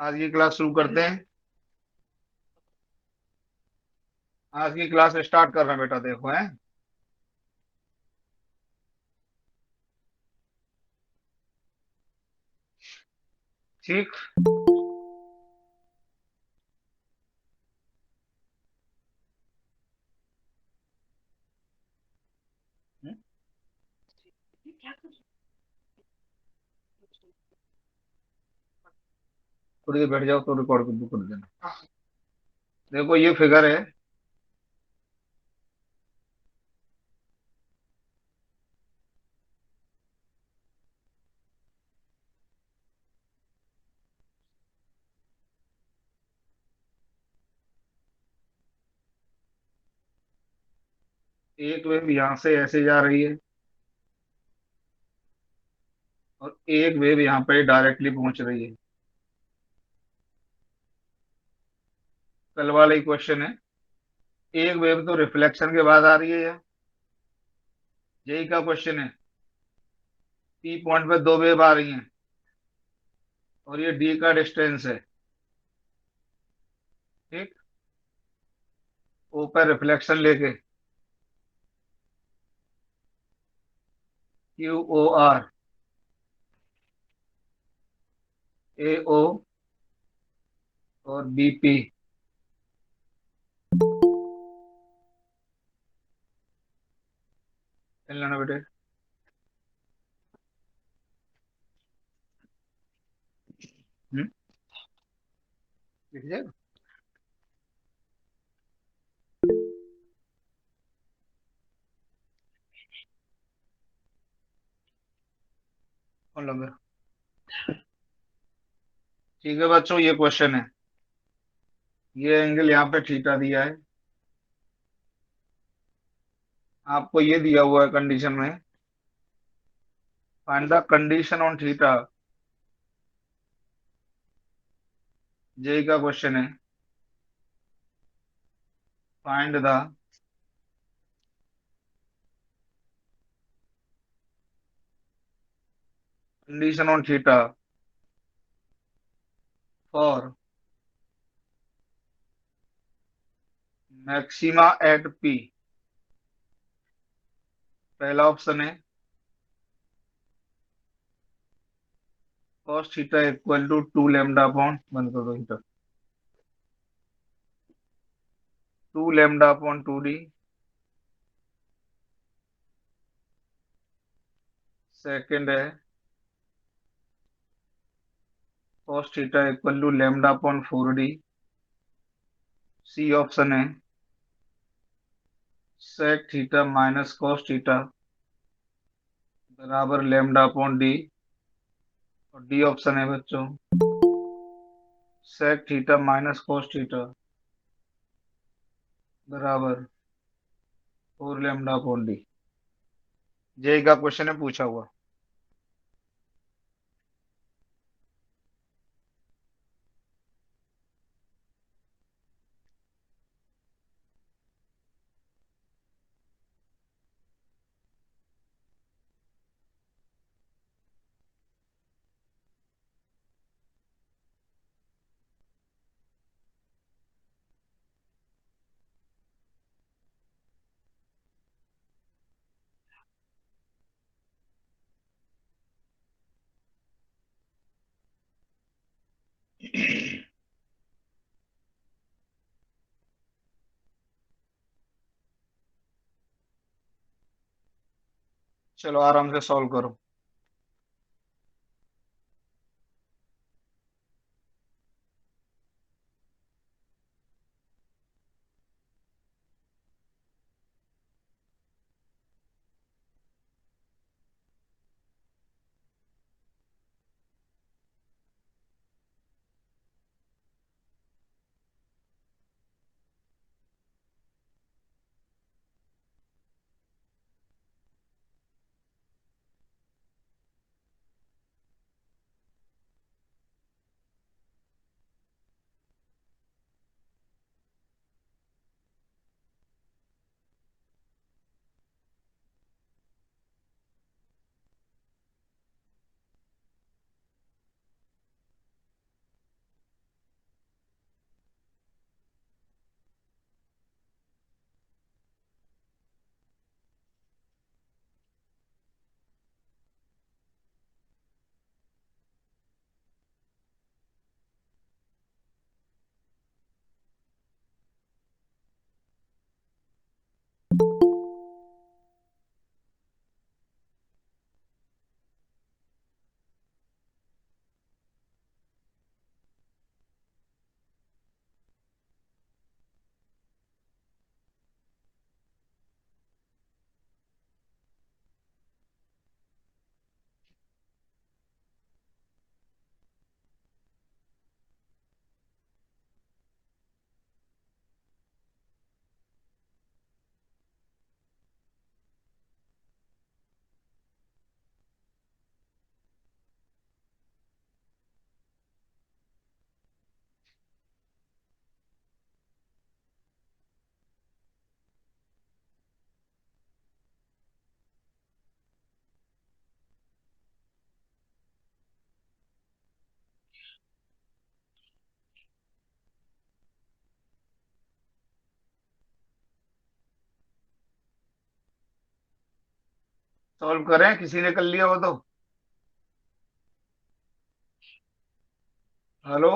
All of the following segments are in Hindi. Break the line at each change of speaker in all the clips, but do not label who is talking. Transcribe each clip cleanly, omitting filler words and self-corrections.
आज की क्लास शुरू करते हैं। आज की क्लास स्टार्ट कर रहे हैं बेटा, देखो है। ठीक। थोड़ी देर बैठ जाओ तो रिकॉर्ड कर देना। देखो ये फिगर है। एक वेव यहाँ से ऐसे जा रही है और एक वेव यहाँ पे डायरेक्टली पहुंच रही है। कल वाला ही क्वेश्चन है। एक वेव तो रिफ्लेक्शन के बाद आ रही है यार। यही का क्वेश्चन है। पी पॉइंट पे दो वेव आ रही हैं और ये डी का डिस्टेंस है। ठीक। ओ पर रिफ्लेक्शन लेके क्यू ओ आर ए ओ और बी पी। चल लेना बेटे। हम्म। लिख जाएगा। कौन लगे। ठीक है बच्चों, ये क्वेश्चन है। ये एंगल यहाँ पे थीटा दिया है। आपको ये दिया हुआ है कंडीशन में। Find the condition on theta. JEE का क्वेश्चन है। Find the condition on theta for maxima at P. पहला ऑप्शन है cos theta equal to 2 lambda upon, बंद कर दो theta, 2 lambda upon 2 D. Second है cos theta equal to lambda upon 4 D. C option है sec theta minus cos theta बराबर लैम्डा अपॉन डी। और डी ऑप्शन है बच्चों sec theta minus cos theta बराबर 4 लैम्डा अपॉन डी। जेई का क्वेश्चन है पूछा हुआ। चलो आराम से सॉल्व करो। सॉल्व करें, किसी ने कर लिया हो तो। हेलो,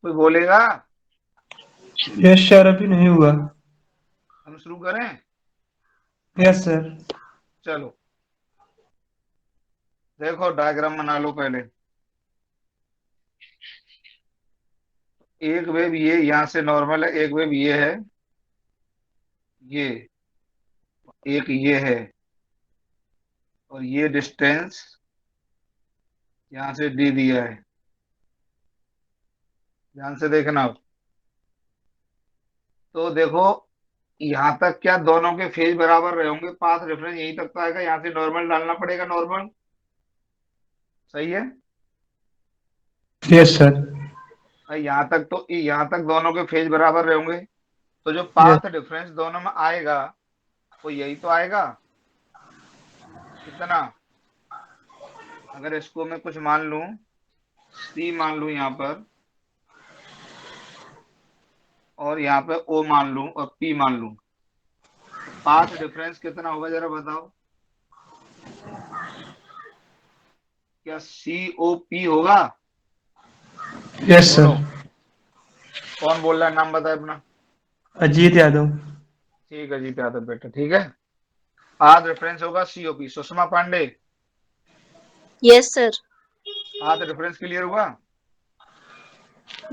कोई बोलेगा?
यस सर, अभी नहीं हुआ।
हम शुरू करें?
Yes sir.
चलो देखो, डायग्राम बना लो पहले। एक वेव ये यहाँ से नॉर्मल है, एक वेव ये है, ये एक ये है, और ये डिस्टेंस यहाँ से डी दिया है। ध्यान से देखना। तो देखो, यहाँ तक क्या दोनों के फेज बराबर रहे होंगे? पाथ रेफरेंस यहीं तक तो आएगा, यहाँ से नॉर्मल डालना पड़ेगा, नॉर्मल। सही है।
Yes sir.
यहाँ तक तो, यहाँ तक दोनों के फेज बराबर रहे होंगे, तो जो
यस।
पाथ डिफरेंस दोनों में आएगा वो यही तो आएगा। कितना? अगर इसको मैं कुछ मान लूं, सी मान लूं यहाँ पर, और यहाँ पे ओ मान लूं और पी मान लूं, तो पाथ डिफरेंस कितना होगा जरा बताओ? क्या सी ओ पी होगा?
यस
बोलो,
सर।
कौन बोल रहा है, नाम बताए अपना।
अजीत यादव।
ठीक है, जीत यादव बेटा, ठीक है। पाथ डिफरेंस होगा C O P. Sushma Pandey,
yes sir.
Path difference clear हुआ?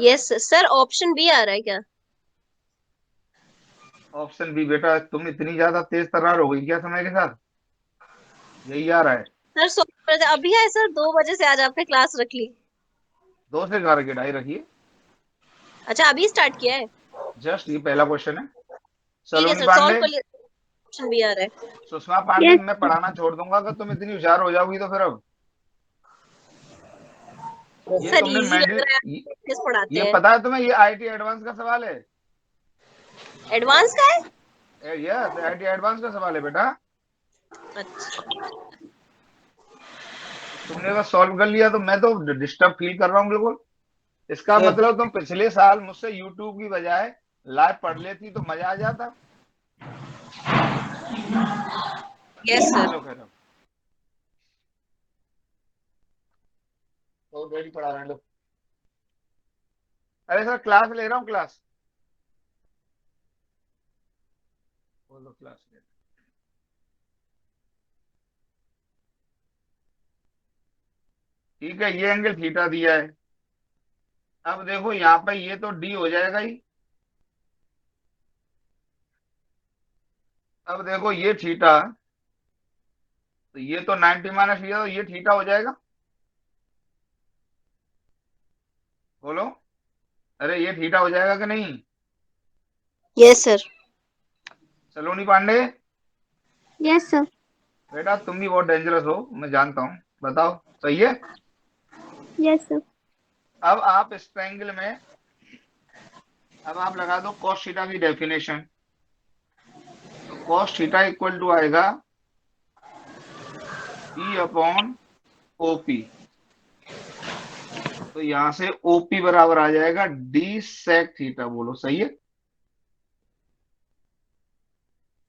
यस सर, ऑप्शन बी आ रहा है क्या?
Option B? बेटा तुम इतनी ज्यादा तेज तर्रार हो गई क्या समय के साथ? यही आ रहा है।
सर अभी है सर, 2 बजे से आज आपने क्लास रख ली।
2 से 11 की ढाई रखिए।
अच्छा, अभी स्टार्ट किया है।
जस्ट ये पहला क्वेश्चन है।
ठीक है
सलोनी
सर, सॉल्व
पांडे,
कर लिया। ऑप्शन बी आ रहा है।
सुषमा पांडे,
यस
मैं पढ़ाना छोड़ दूंगा अगर तुम इतनी होशियार हो जाओगी तो। फिर अब ये
सर
तुमने
इजी लग
मेंटल,
रहा है, किस पढ़ाते
ये
हैं?
पता है तुम्हें, ये आईटी एडवांस का सवाल है।
एडवांस का है?
यस, आईटी एडवांस का सवाल है बेटा।
अच्छा।
तुमने अगर सॉल्व कर लिया तो मैं तो डिस्टर्ब फील कर रहा हूँ बिल्कुल। इसका मतलब तुम पिछले साल मुझसे यूट्यूब की बजाय लाइव पढ़ लेती तो मजा आ जाता।
Yes sir.
चलो खैर, तो डेली पढ़ा रहे हैं लोग। अरे सर क्लास ले रहा हूँ, क्लास। बोलो, क्लास ले। ठीक है, ये एंगल थीटा दिया है। अब देखो यहाँ पे ये तो डी हो जाएगा ही। अब देखो ये थीटा, तो ये तो 90 माइनस थीटा, तो ये थीटा हो जाएगा। बोलो, अरे ये थीटा हो जाएगा कि नहीं?
Yes sir.
Saloni Pandey,
yes sir.
बेटा तुम भी बहुत डेंजरस हो, मैं जानता हूँ। बताओ, सही है।
Yes sir.
अब आप इस ट्रायंगल में, अब आप लगा दो cos थीटा की डेफिनेशन। तो cos थीटा इक्वल टू आएगा P अपॉन OP। तो यहां से OP बराबर आ जाएगा डी सेक थीटा। बोलो, सही है?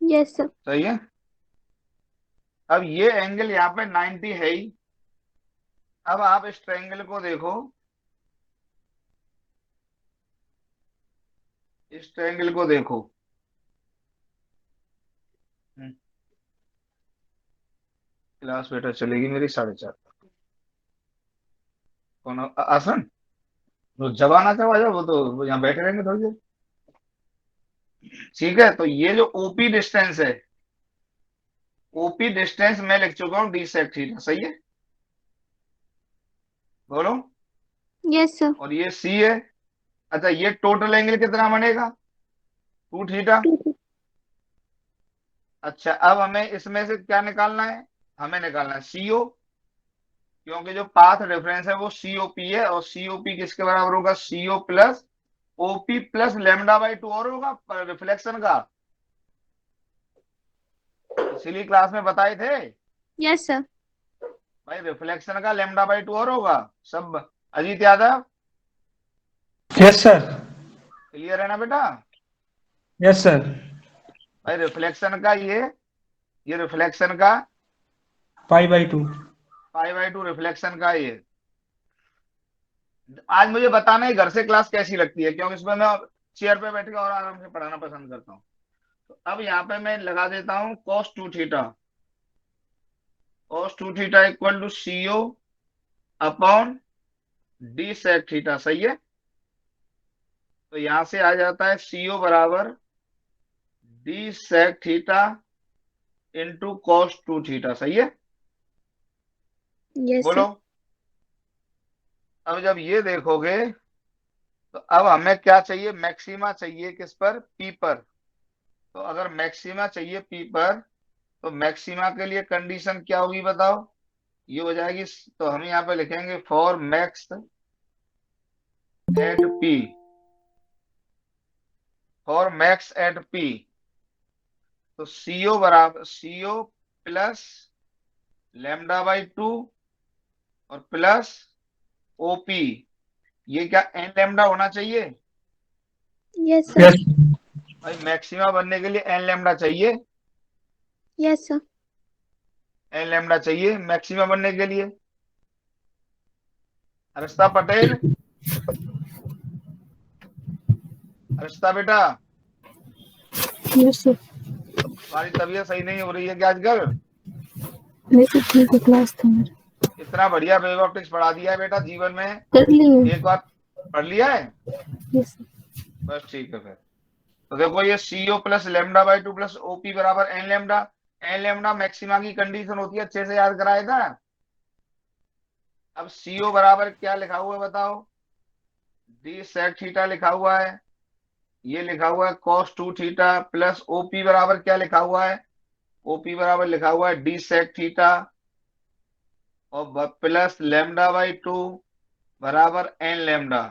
Yes sir.
सही है। अब ये एंगल यहाँ पे 90 है ही। अब आप इस ट्रायंगल को देखो, इस ट्रायंगल को देखो। क्लास बेटा चलेगी मेरी 4:30। कौन आसन? तो जब आना चाहो आ जाओ, वो तो वो यहाँ बैठे रहेंगे थोड़ी देर। ठीक है, तो ये जो ओपी डिस्टेंस है, ओपी डिस्टेंस मैं लिख चुका हूँ डी सेक थीटा। सही है? बोलो।
Yes sir.
और ये सी है। अच्छा, ये टोटल एंगल कितना बनेगा? 2 थीटा। अच्छा, अब हमें इसमें से क्या निकालना है? हमें निकालना है सीओ, क्योंकि जो पाथ रेफरेंस है वो सीओपी है, और सीओपी किसके बराबर होगा? CO plus OP plus lambda by 2 और होगा रिफ्लेक्शन का। पिछली क्लास में बताए थे
यस सर।
भाई, रिफ्लेक्शन का लेमडा बाई 2 और होगा सब। Ajit Yadav,
yes sir.
Clear है ना बेटा?
Yes sir.
भाई रिफ्लेक्शन का ये ये रिफ्लेक्शन का
π/2।
π/2 रिफ्लेक्शन का ये। आज मुझे बताना है घर से क्लास कैसी लगती है, क्योंकि इसमें मैं चेयर पे बैठ के और आराम से पढ़ाना पसंद करता हूँ। तो अब यहाँ पे मैं लगा देता हूँ cos 2 theta. cos 2 theta equal to CO upon d sec theta, सही है। तो यहां से आ जाता है CO बराबर d sec theta into cos 2 theta, सही है।
Yes,
बोलो।
sir.
अब जब ये देखोगे तो अब हमें क्या चाहिए, मैक्सिमा चाहिए किस पर, P पर। तो अगर मैक्सिमा चाहिए P पर, तो मैक्सिमा के लिए कंडीशन क्या होगी बताओ, ये हो जाएगी। तो हम यहाँ पे लिखेंगे for max at P, for max at P। तो CO बराबर CO प्लस λ/2 और प्लस OP, ये क्या n लैम्डा होना चाहिए।
Yes, sir.
Yes,
भाई मैक्सिमा बनने के लिए n लैम्डा चाहिए,
Yes, sir.
n लैम्डा चाहिए मैक्सिमा बनने के लिए। अरस्ता पटेल, अरस्ता बेटा,
यस सर।
तुम्हारी तबीयत सही नहीं हो रही है क्या आजकल।
नहीं सर, ठीक है, क्लास था मेरा।
इतना बढ़िया वेव ऑप्टिक्स पढ़ा दिया है बेटा जीवन में,
कर लिए।
एक बार पढ़ लिया है,
यस सर।
बस ठीक है फिर। तो देखो ये CO प्लस λ/2 प्लस OP बराबर n lambda. n lambda maxima की कंडीशन होती है, अच्छे से याद कराया था। अब CO बराबर क्या लिखा हुआ है बताओ, d sec थीटा लिखा हुआ है, ये लिखा हुआ है cos 2 थीटा, प्लस OP बराबर क्या लिखा हुआ है, OP बराबर लिखा हुआ है d sec थीटा और प्लस λ/2 बराबर n लैम्डा।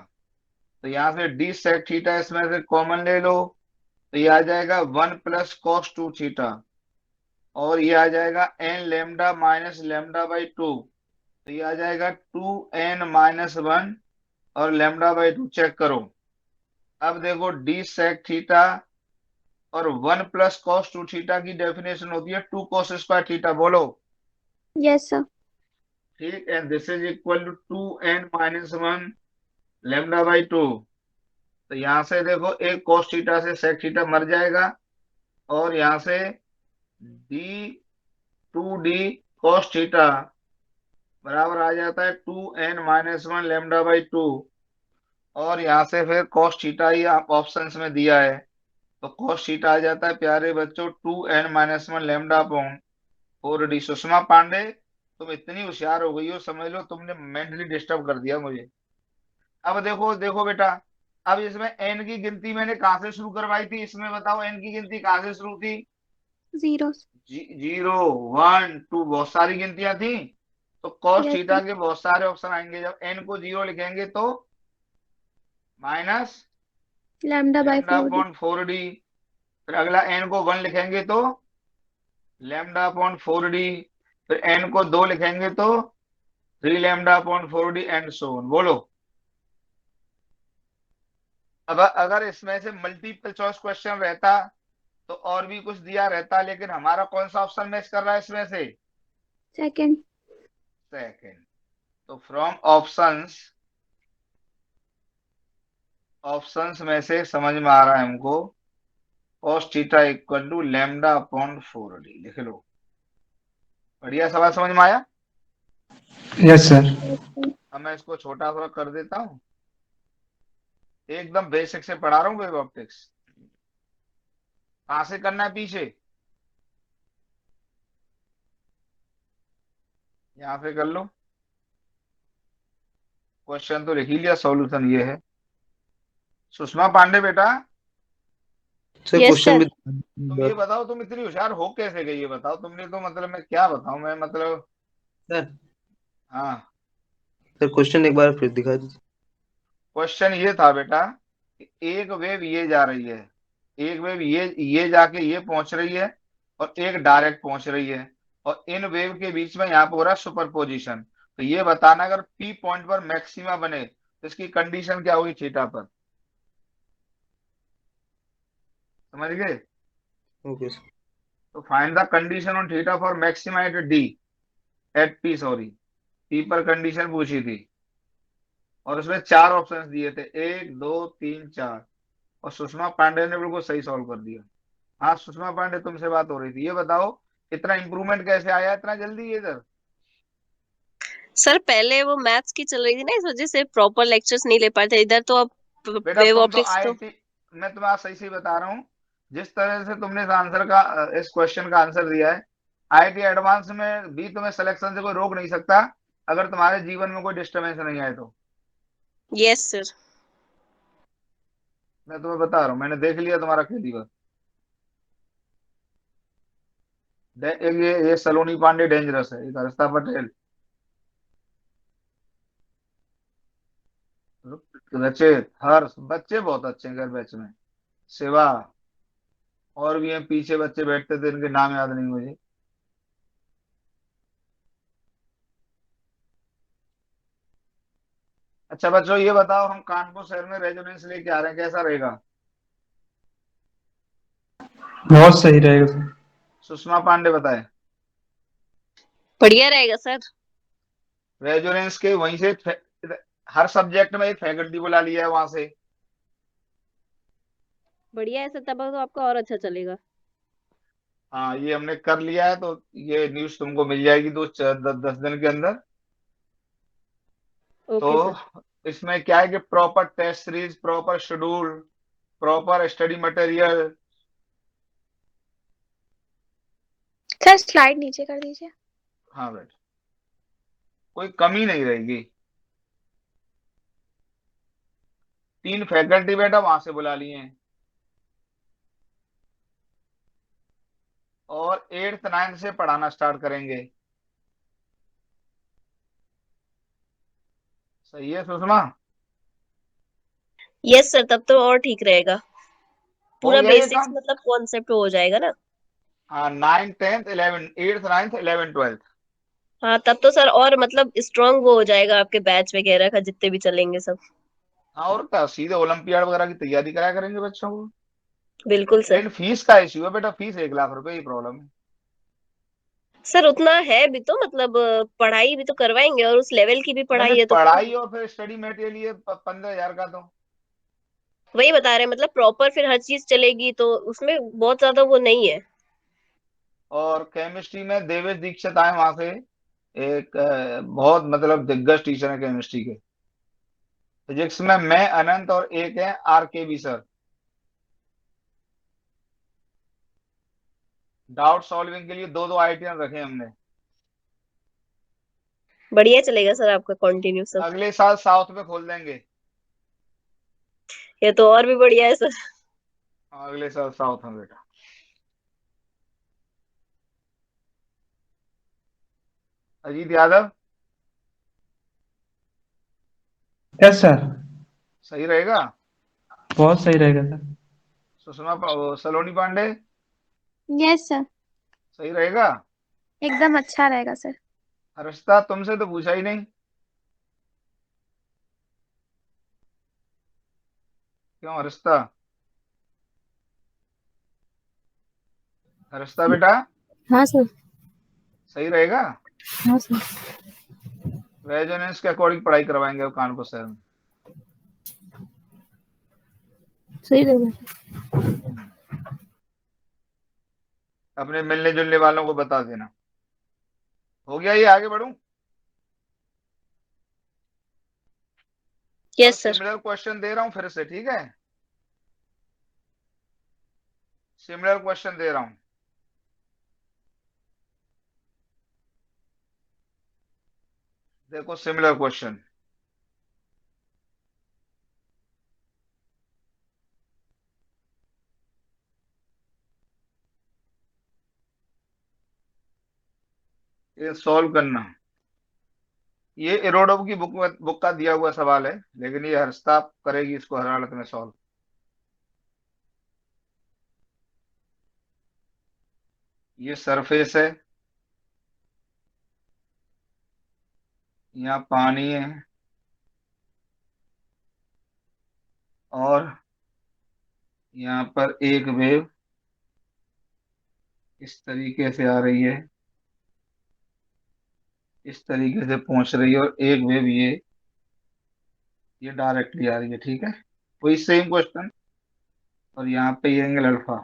तो यहाँ से d sec थीटा इसमें से कॉमन ले लो, तो ये आ जाएगा 1 प्लस cos 2 थीटा और ये आ जाएगा n लैम्डा माइनस λ/2, तो ये आ जाएगा 2n-1 और λ/2 चेक करो। अब देखो d sec थीटा और 1 प्लस cos 2 थीटा की डेफिनेशन होती है 2 cos स्क्वायर थीटा, बोलो।
Yes, sir.
ठीक, and this is equal to 2n-1 λ/2। तो यहां से देखो एक cos थीटा से sec थीटा मर जाएगा और यहां से d 2d cos थीटा बराबर आ जाता है 2n-1 λ/2 और यहां से फिर cos थीटा ही आप ऑप्शंस में दिया है, तो cos थीटा आ जाता है प्यारे बच्चों 2n-1 λ/4d। सुषमा पांडे, तुम इतनी होशियार हो गई हो, समझ लो तुमने मेंटली डिस्टर्ब कर दिया मुझे। अब देखो देखो बेटा, अब इसमें n की गिनती मैंने कहां से शुरू करवाई थी, इसमें बताओ n की गिनती कहां से शुरू थी।
0.
0 1 2 बहुत सारी गिनतियां थी, तो cos
Yes,
थीटा
sir.
के बहुत सारे ऑप्शन आएंगे। जब n को 0 लिखेंगे तो माइनस
λ/4d.
λ/4d, फिर अगला n को 1 लिखेंगे तो λ/4d, फिर n को 2 लिखेंगे तो 3 λ/4d एंड सो ऑन। बोलो। अब अगर इसमें से मल्टीपल चॉइस क्वेश्चन रहता तो और भी कुछ दिया रहता, लेकिन हमारा कौन सा ऑप्शन मैच कर रहा है इसमें से,
Second.
सेकंड। तो फ्रॉम ऑप्शंस, ऑप्शंस में से समझ में आ रहा है हमको cos theta equal to λ/4d, लिख लो। बढ़िया सवाल समझ में आया।
yes sir,
Yes, sir.
अब मैं इसको छोटा थोड़ा कर देता हूँ, एकदम बेसिक से पढ़ा रहा हूँ वेव ऑप्टिक्स। कहां से करना है, पीछे यहां से कर लो। क्वेश्चन तो लिख ही लिया, सॉल्यूशन ये है। सुषमा पांडे बेटा,
सर
Yes,
क्वेश्चन
sir.
भी
तुम ये बताओ तुम इतनी होशियार हो कैसे गई, ये बताओ तुमने, तो मतलब मैं क्या बताऊं, मैं मतलब।
सर
हाँ,
सर क्वेश्चन एक बार फिर दिखा दीजिए।
क्वेश्चन ये था बेटा कि एक वेव ये जा रही है, एक वेव ये जाके ये पहुंच रही है और एक डायरेक्ट पहुंच रही है, और इन वेव के बीच में यहाँ पे हो रहा है सुपरपोजिशन। तो ये बताना अगर पी पॉइंट पर मैक्सिमा बने तो इसकी कंडीशन क्या होगी थीटा पर, समझ गए।
Okay sir.
तो find the condition on theta for maxima at D, at P sorry, P पर कंडीशन पूछी थी और उसमें 4 ऑप्शंस दिए थे, 1 2 3 4, और सुषमा पांडे ने बिल्कुल सही सॉल्व कर दिया। हाँ सुषमा पांडे, तुमसे बात हो रही थी, ये बताओ इतना इंप्रूवमेंट कैसे आया इतना जल्दी इधर?
सर पहले वो मैथ्स की चल रही थी ना, इस वजह से प्रॉपर लेक्चर्स नहीं ले पाए थे इधर, तो अब
बेटा
वेव
तुम तो
ऑप्टिक्स तो।
आईआईटी, मैं तुम्हें आज सही सही बता रहा हूँ, जिस तरह से तुमने इस आंसर का इस क्वेश्चन का आंसर दिया है, आईआईटी एडवांस में भी तुम्हें सिलेक्शन से कोई रोक नहीं सकता, अगर तुम्हारे जीवन में कोई डिस्टरबेंस नहीं आए तो।
Yes sir.
मैं तुम्हें बता रहा हूँ, मैंने देख लिया तुम्हारा खेती बस। एक ये सलोनी पांडे डेंजरस है, एक हर्षिता पटेल, रचित, हर्ष, बच्चे बहुत अच्छे हैं घर बैच में, शिवा, और भी हैं पीछे बच्चे बैठते थे, इनके नाम याद नहीं मुझे। अच्छा बच्चों ये बताओ, हम कानपुर शहर में रेजोनेंस लेके आ रहे हैं, कैसा रहेगा?
बहुत सही रहेगा सर।
सुषमा पांडे बताए।
बढ़िया रहेगा सर।
रेजोनेंस के वहीं से हर सब्जेक्ट में एक फैकल्टी बुला लिया है वहां से।
बढ़िया है सर, तब तो आपका और अच्छा चलेगा।
हाँ ये हमने कर लिया है, तो ये न्यूज तुमको मिल जाएगी 10 दिन के अंदर।
ओके
तो
सर।
इसमें क्या है कि proper test series, proper schedule, proper study material.
Sir slide नीचे कर दीजिए।
हाँ बेटा, कोई कमी नहीं रहेगी। 3 फैकल्टी बेटा वहां से बुला लिए हैं, और 8th 9th से पढ़ाना स्टार्ट करेंगे। सही है सुषमा?
यस सर, तब तो और ठीक रहेगा,
हो
पूरा
गया ये
बेसिक्स
काम।
मतलब कॉन्सेप्ट हो जाएगा ना।
हाँ 9th 10th 11th 8th 9th 11th 12th।
हाँ तब तो सर और मतलब स्ट्रांग वो हो जाएगा आपके बैच वगैरह का, जितने भी चलेंगे सब।
हाँ और क्या, सीधे ओलंपियाड वगैरह की तैयारी कराया करेंगे बच्चों को।
बिल्कुल सर।
लेकिन फीस का इश्यू है बेटा, फीस 1 लाख रुपए ही प्रॉब्लम है।
सर उतना है भी तो मतलब पढ़ाई भी तो करवाएंगे, और उस लेवल की भी
नहीं
पढ़ाई है तो फिर।
पढ़ाई और फिर स्टडी मटेरियल ये 15,000 का तो।
वही बता रहे हैं, मतलब प्रॉपर फिर हर चीज चलेगी तो उसमें बहुत ज्यादा वो नहीं है।
और केमिस्ट्री में देवेश दीक्षित आए वहां से, एक बहुत मतलब दिग्गज टीचर है केमिस्ट्री के। फिजिक्स में मैं, अनंत, और एक है आर के बी सर। डाउट सॉल्विंग के लिए 2 2 आईटीएन रखे हमने।
बढ़िया चलेगा सर आपका कंटिन्यू सब।
अगले साल साउथ में खोल देंगे।
ये तो और भी बढ़िया है सर।
अगले साल साउथ में बेटा। Ajit Yadav
yes sir.
सही रहेगा।
बहुत सही रहेगा sir.
Saloni Pandey
yes sir.
सही रहेगा।
एकदम अच्छा रहेगा सर।
हर्षिता तुमसे तो पूछा ही नहीं, क्यों हर्षिता? हर्षिता बेटा
हाँ सर।
सही रहेगा।
हाँ सर।
रेजोनेंस के अकॉर्डिंग पढ़ाई करवाएंगे अब कानपुर शहर में।
सही रहेगा।
अपने मिलने जुलने वालों को बता देना। हो गया, ये आगे बढ़ूं? और
यस सर।
सिमिलर क्वेश्चन दे रहा हूं फिर से, ठीक है? सिमिलर क्वेश्चन दे रहा हूं। देखो सिमिलर क्वेश्चन, ये सॉल्व करना। ये इरोडोव की बुक का दिया हुआ सवाल है, लेकिन ये हर्षिता करेगी इसको हर हालत में सॉल्व। ये सरफेस है, यहाँ पानी है, और यहाँ पर एक वेव इस तरीके से आ रही है, इस तरीके से पहुंच रही है, और एक वेव ये डायरेक्टली आ रही है, ठीक है। वही सेम क्वेश्चन, और यहाँ पे ये एंगल अल्फा,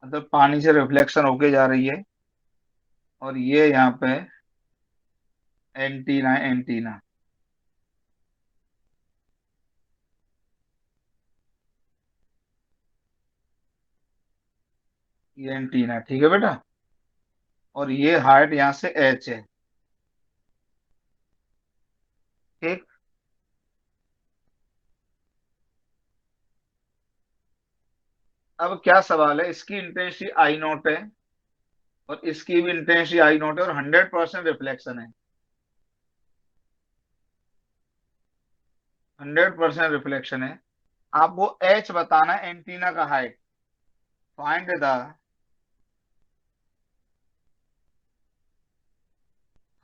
मतलब पानी से रिफ्लेक्शन होके जा रही है, और ये यहाँ पे एंटीना है, एंटीना। ये एंटीना, ठीक है बेटा, और ये हाइट यहाँ से एच है, ठीक। अब क्या सवाल है, इसकी इंटेंसिटी आई नॉट है, और इसकी भी इंटेंसिटी आई नॉट है, और 100% रिफ्लेक्शन है, 100% रिफ्लेक्शन है। आपको एच बताना है, एंटीना का height. Find the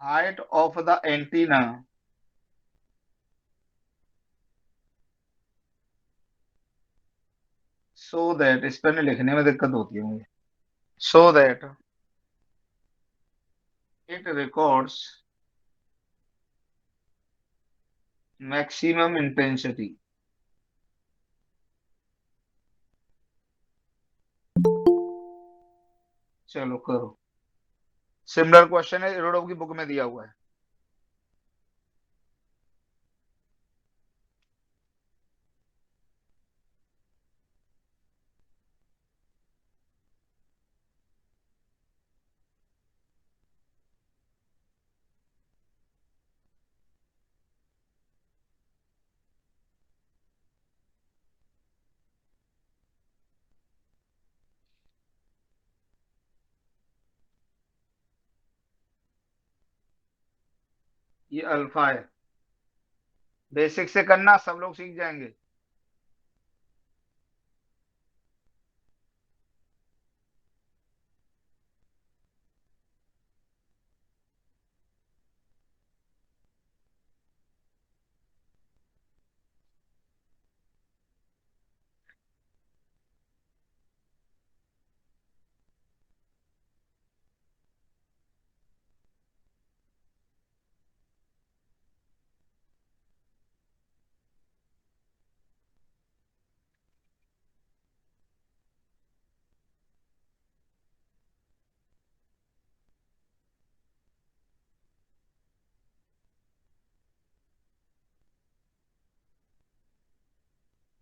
height of the antenna so that, इस पर नहीं लिखने में दिक्कत होती है मुझे, so that it records maximum intensity. चलो करो, सिमिलर क्वेश्चन है, इरोडो की बुक में दिया हुआ है। ये अल्फा है, बेसिक से करना, सब लोग सीख जाएंगे।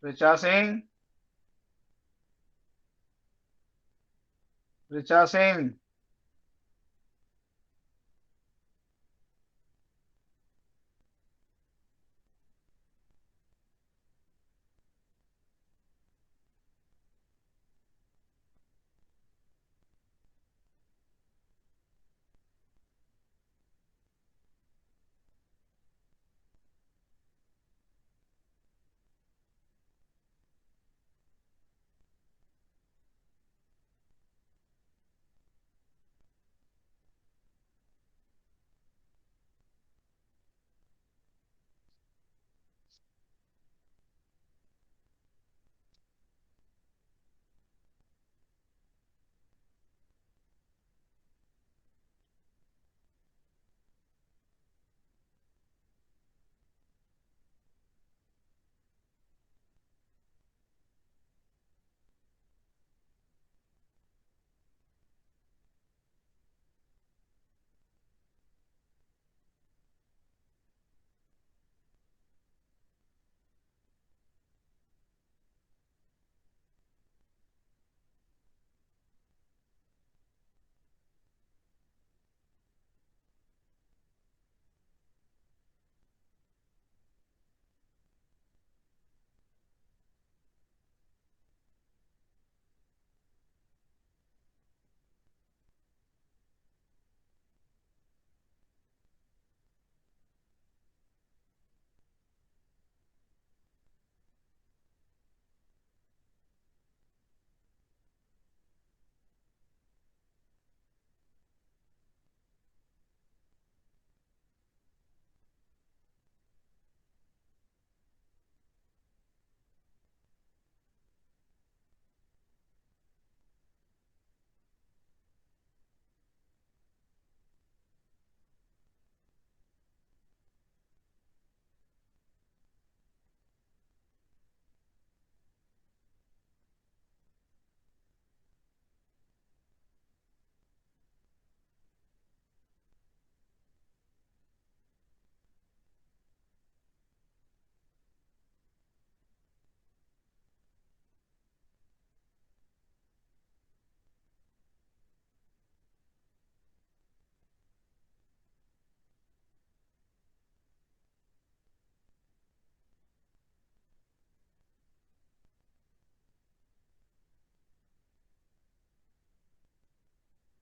Richa Singh, Richa Singh,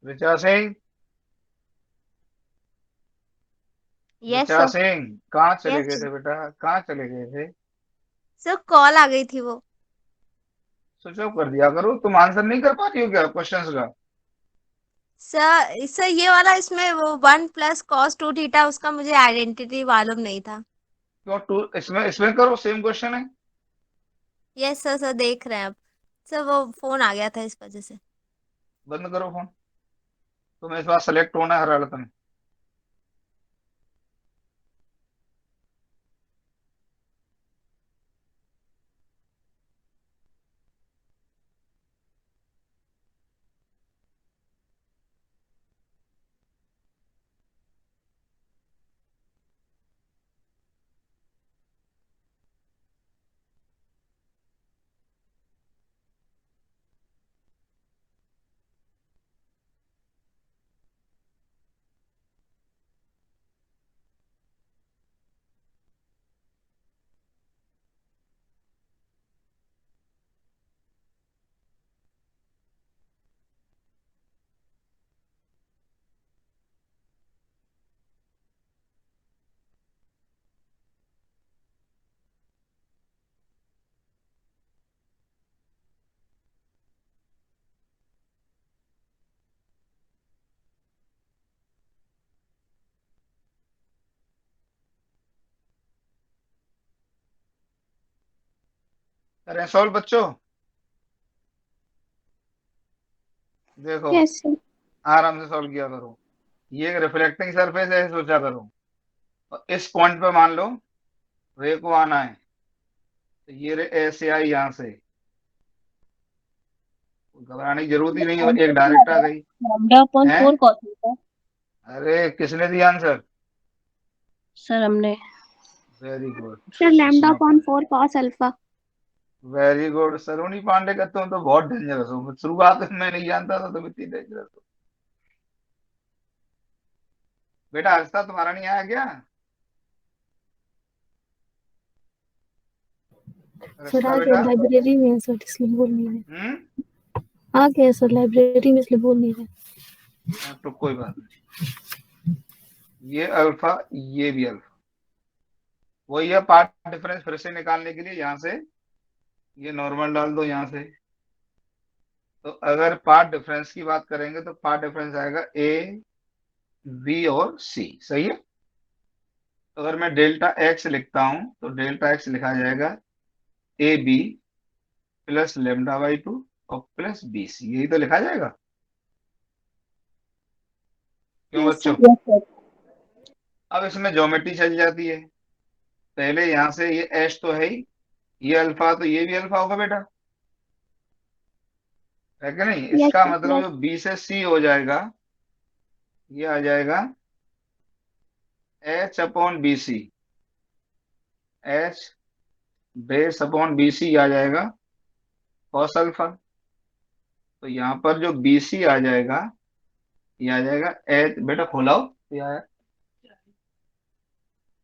Richa Singh,
yes
Richa
sir.
सिंह कहाँ चले गए
यस
थे बेटा, कहाँ चले गए थे?
सर, कॉल आ गई थी वो।
स्विच ऑफ कर दिया करो, तुम आंसर नहीं कर पाती हो क्या क्वेश्चंस का?
सर ये वाला, इसमें वो 1 + cos 2 थीटा, उसका मुझे आइडेंटिटी मालूम नहीं था।
तो टू इसमें इसमें करो, सेम क्वेश्चन है।
यस सर, सर देख रहे हैं अब। सर वो फोन आ गया था इस वजह से।
बंद करो फोन, तुम्हें इस बार सेलेक्ट होना है हर हालत में। अरे सॉल्व बच्चों, देखो
यस सर।
आराम से सॉल्व किया करो। ये एक रिफ्लेक्टिंग सरफेस है, ऐसे सोचा करो। और इस पॉइंट पे मान लो रे को आना है, तो ये रे ऐसे आई यहाँ से, घबराने की जरूरत ही नहीं है, एक डायरेक्ट आ गई
लैम्डा अपॉन
है।
4 cos थीटा।
अरे किसने दिया आंसर?
सर हमने।
Very good.
Sir λ/4 cos α।
Very good Saloni Pandey का, तुम तो बहुत डेंजरस हो, शुरुआत में मैं नहीं जानता था तुम इतनी डेंजरस हो। बेटा आस्था तुम्हारा नहीं आया क्या?
सर
रास्ता
आ गया,
बेटा।
लाइब्रेरी में है सर, इसलिए बोल नहीं रहे।
हम्म।
आ गया सर लाइब्रेरी में, इसलिए बोल नहीं रहे।
हाँ, तो कोई बात नहीं, ये अल्फा, ये भी अल्फा, वही है पार्ट डिफरेंस फिर से निकालने के लिए यहाँ से ये नॉर्मल डाल दो यहाँ से। तो अगर पार्ट डिफरेंस की बात करेंगे तो पार्ट डिफरेंस आएगा ए बी और सी, सही है। तो अगर मैं डेल्टा एक्स लिखता हूं तो डेल्टा एक्स लिखा जाएगा ए बी प्लस λ/2 और प्लस बी सी, यही तो लिखा जाएगा। क्यों
यस
बच्चों?
सर।
Yes sir.
अब इसमें ज्योमेट्री चल जाती है। पहले यहां से ये एच तो है ही, ये अल्फा, तो ये भी अल्फा होगा बेटा, है कि नहीं?
यस
इसका
सर।
मतलब
यस।
जो बी से सी हो जाएगा, ये आ जाएगा H upon B C, H base upon B C आ जाएगा कॉस अल्फा। तो यहाँ पर जो बी सी आ जाएगा, ये आ जाएगा एच, बेटा खोलाओ, ये आया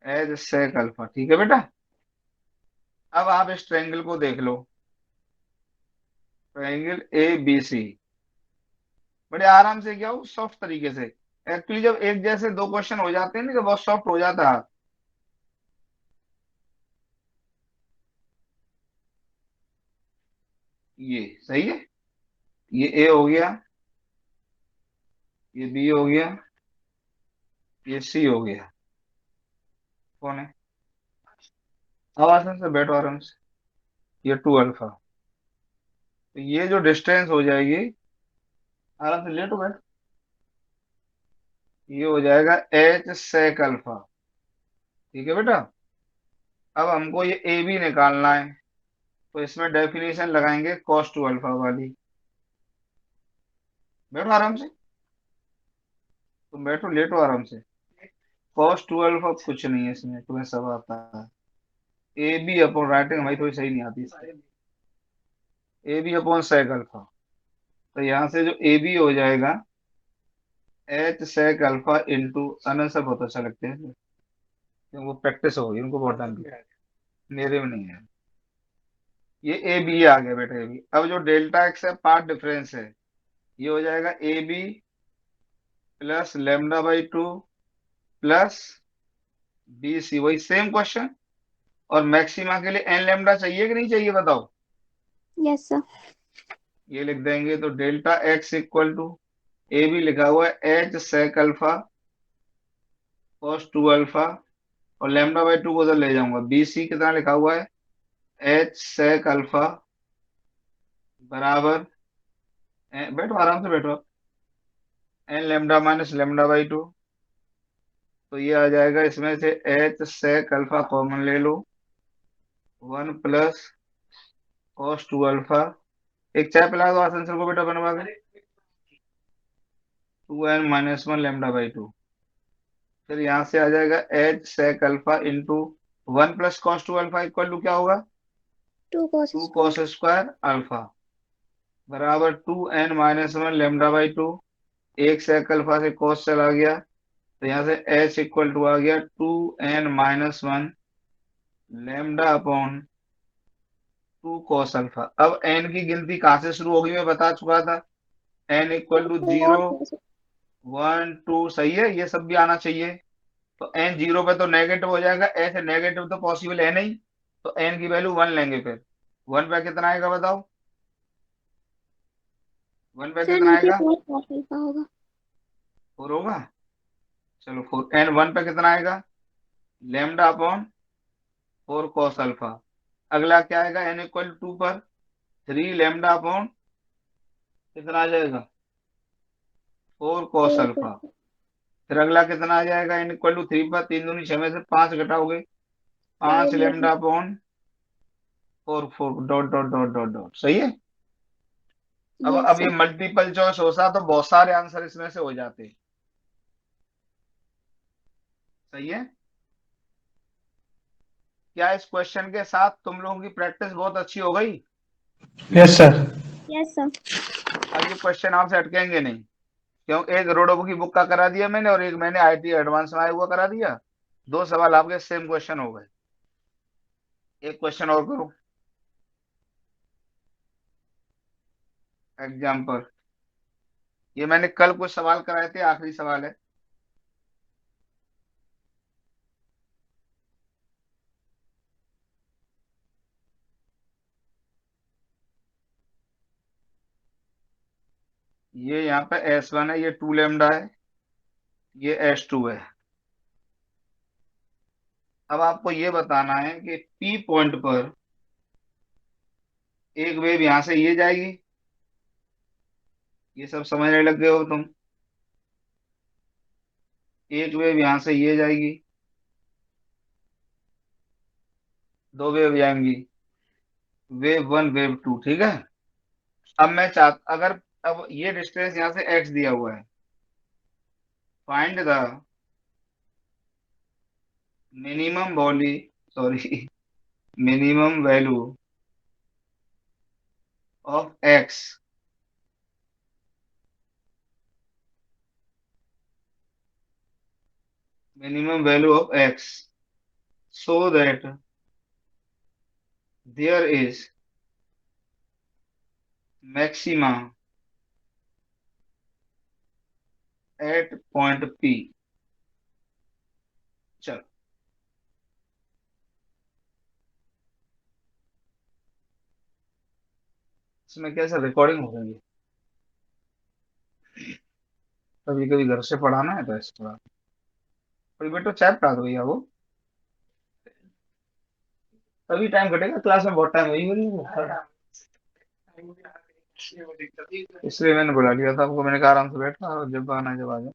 एच सेक अल्फा, ठीक है बेटा। अब आप इस ट्रायंगल को देख लो, ट्रायंगल ए बी सी, बड़े आराम से क्या हो, सॉफ्ट तरीके से। एक्चुअली जब एक जैसे दो क्वेश्चन हो जाते हैं ना, तो बहुत सॉफ्ट हो जाता है। ये सही है, ये ए हो गया, ये बी हो गया, ये सी हो गया। कौन है? अब आराम से बैठो, आराम से। ये 2 अल्फा, तो ये जो डिस्टेंस हो जाएगी, आराम से लेटो बैठ, ये हो जाएगा एच सेक अल्फा, ठीक है बेटा। अब हमको ये ए बी निकालना है, तो इसमें डेफिनेशन लगाएंगे cos 2 अल्फा वाली। बैठो आराम से, तुम बैठो, लेटो आराम से। cos 2 अल्फा कुछ नहीं है इसमें, तुम्हें सब आता है। ए बी अपॉन, राइटिंग हमारी थोड़ी सही नहीं आती, A B upon sec alpha. तो यहाँ से जो ए बी हो जाएगा एच सेक अल्फा इंटू, अनंत से बहुत अच्छा लगते हैं क्योंकि वो प्रैक्टिस होगी, उनको बहुत टाइम दिया है, मेरे में नहीं है। ये ए बी आ गया बेटा, ए बी। अब जो डेल्टा एक्स है पार्ट डिफरेंस है, ये हो जाएगा A B plus lambda by 2 plus B C, वही सेम क्वेश्चन। और मैक्सिमा के लिए एन लेमडा चाहिए कि नहीं चाहिए बताओ।
Yes sir.
ये लिख देंगे तो delta X equal to, A भी लिखा हुआ है H sec alpha cos 2 alpha, और लेमडा बाई 2 को उधर ले जाऊंगा। बी सी कितना लिखा हुआ है, एच सेक अल्फा बराबर, बैठो आराम से बैठो, n lambda minus lambda by 2। तो ये आ जाएगा, इसमें से एच सेक अल्फा कॉमन ले लो, 1 प्लस कॉस 2 अल्फा। एक चाय पिला दो आसंसर को बेटा बनवा के, 2n-1 लेमडा बाई 2। फिर यहाँ से आ जाएगा H sec alpha into 1 plus cos 2 alpha equal to क्या होगा,
2 cos
2
square।
Cos square alpha बराबर 2n-1 लेमडा बाई 2। एक सेक अल्फा से कॉस चला गया, तो यहाँ से एच इक्वल टू आ गया 2n-1 lambda upon 2 cos alpha. अब एन की गिनती कहाँ से शुरू होगी मैं बता चुका था, एन इक्वल टू 0 1 2, सही है, ये सब भी आना चाहिए। तो एन 0 पे तो नेगेटिव हो जाएगा, ऐसे नेगेटिव तो पॉसिबल है नहीं, तो एन की वैल्यू 1 लेंगे। फिर 1 पे कितना आएगा बताओ, 1 पे
सर
कितना
नीचे
आएगा,
4 cos अल्फा होगा।
4 होगा। चलो 4, एन 1 पे कितना आएगा, लेमडा अपॉन 4 कॉस अल्फा। अगला क्या आएगा, एन इक्वल 2 पर 3 लेमडा अपॉन कितना आ जाएगा, 4 कॉस
4
अल्फा। फिर अगला कितना आ जाएगा, एन इक्वल टू 3 पर 3 दूनी 6 में से 5 घटाओगे, 5
5
lambda upon 4 4 dot dot dot dot dot, सही है।
यस
अब ये
सर।
मल्टीपल चॉइस होता तो बहुत सारे आंसर इसमें से हो जाते, सही है। क्या इस क्वेश्चन के साथ तुम लोगों की प्रैक्टिस बहुत अच्छी हो गई।
Yes sir.
Yes sir.
अब ये क्वेश्चन आपसे अटकेंगे नहीं, क्यों, एक रोडो की बुक का करा दिया मैंने और एक मैंने आईटी एडवांस में आया हुआ करा दिया, दो सवाल आपके सेम क्वेश्चन हो गए। एक क्वेश्चन और करो, एग्जाम्पल। ये मैंने कल कुछ सवाल कराए थे, आखिरी सवाल है। ये यहाँ पे S1 है, ये 2 लेमडा है, ये S2 है। अब आपको ये बताना है कि P पॉइंट पर एक वेव यहां से ये जाएगी, ये सब समझने लग गए हो तुम। एक वेव यहां से ये जाएगी, दो वेव जाएंगी, वेव 1 वेव 2, ठीक है। अब मैं अगर, अब ये डिस्टेंस यहां से x दिया हुआ है, find the minimum value, sorry minimum value of x minimum value of x so that there is maxima at point P। चलो, इसमें कैसे रिकॉर्डिंग हो रही है, कभी कभी घर से पढ़ाना है तो इस तरह। अभी बेटो चैप पढ़ा दो भैया वो, अभी टाइम कटेगा, क्लास में बहुत टाइम वही हो रही है, इसलिए मैंने बुला लिया था आपको, मैंने कहा आराम से बैठना और जब आना जब आ जाए।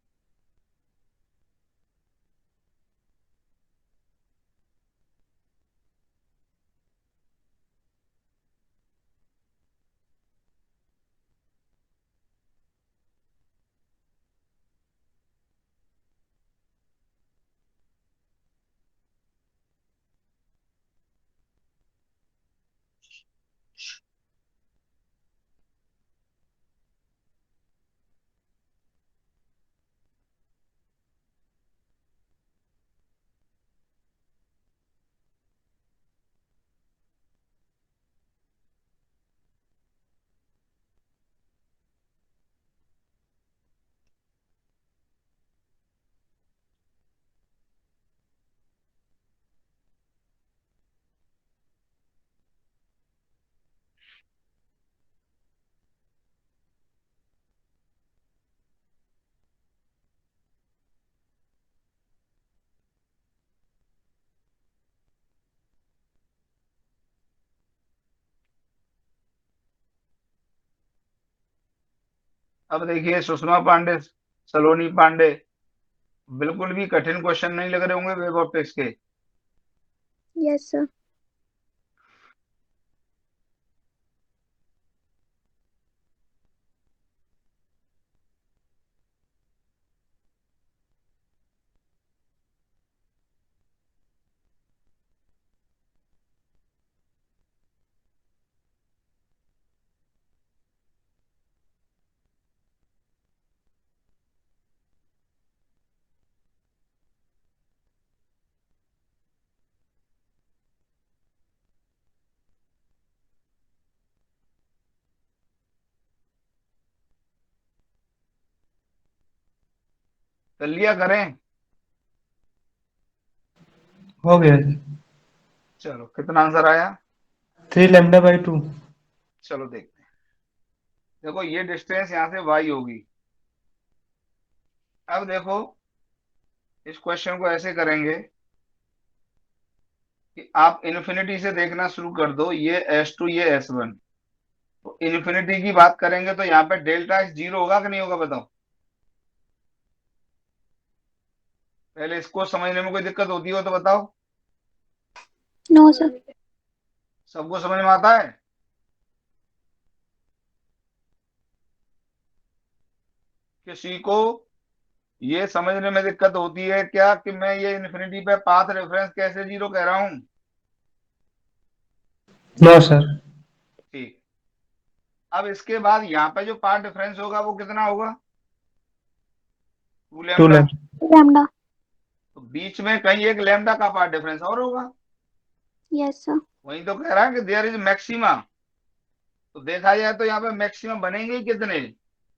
अब देखिए सुषमा पांडे, सलोनी पांडे, बिल्कुल भी कठिन क्वेश्चन नहीं लग रहे होंगे वेब ऑप्टिक्स के।
Yes sir.
कर लिया करें?
हो गया जी।
चलो कितना आंसर आया?
3 λ/2।
चलो देखते हैं। देखो ये डिस्टेंस यहाँ से y होगी। अब देखो इस क्वेश्चन को ऐसे करेंगे कि आप इन्फिनिटी से देखना शुरू कर दो, ये S2 ये S1। तो इन्फिनिटी की बात करेंगे तो यहाँ पे डेल्टा x 0 होगा कि नहीं होगा बताओ? पहले इसको समझने में कोई दिक्कत होती हो तो बताओ।
No sir.
सबको समझ में आता है? किसी को ये समझने में दिक्कत होती है क्या कि मैं ये इन्फिनिटी पे पाथ रेफरेंस कैसे 0 कह रहा हूं?
No sir.
ठीक। अब इसके बाद यहाँ पे जो पाथ डिफरेंस होगा वो कितना होगा? 2
2
लैम्डा।
λ।
लैम्डा।
तो बीच में कहीं एक लैम्डा का पाथ डिफरेंस और होगा।
Yes sir.
वही तो कह रहा है कि देयर इज मैक्सिमा। तो देखा जाए तो यहाँ पे मैक्सिमम बनेंगे ही कितने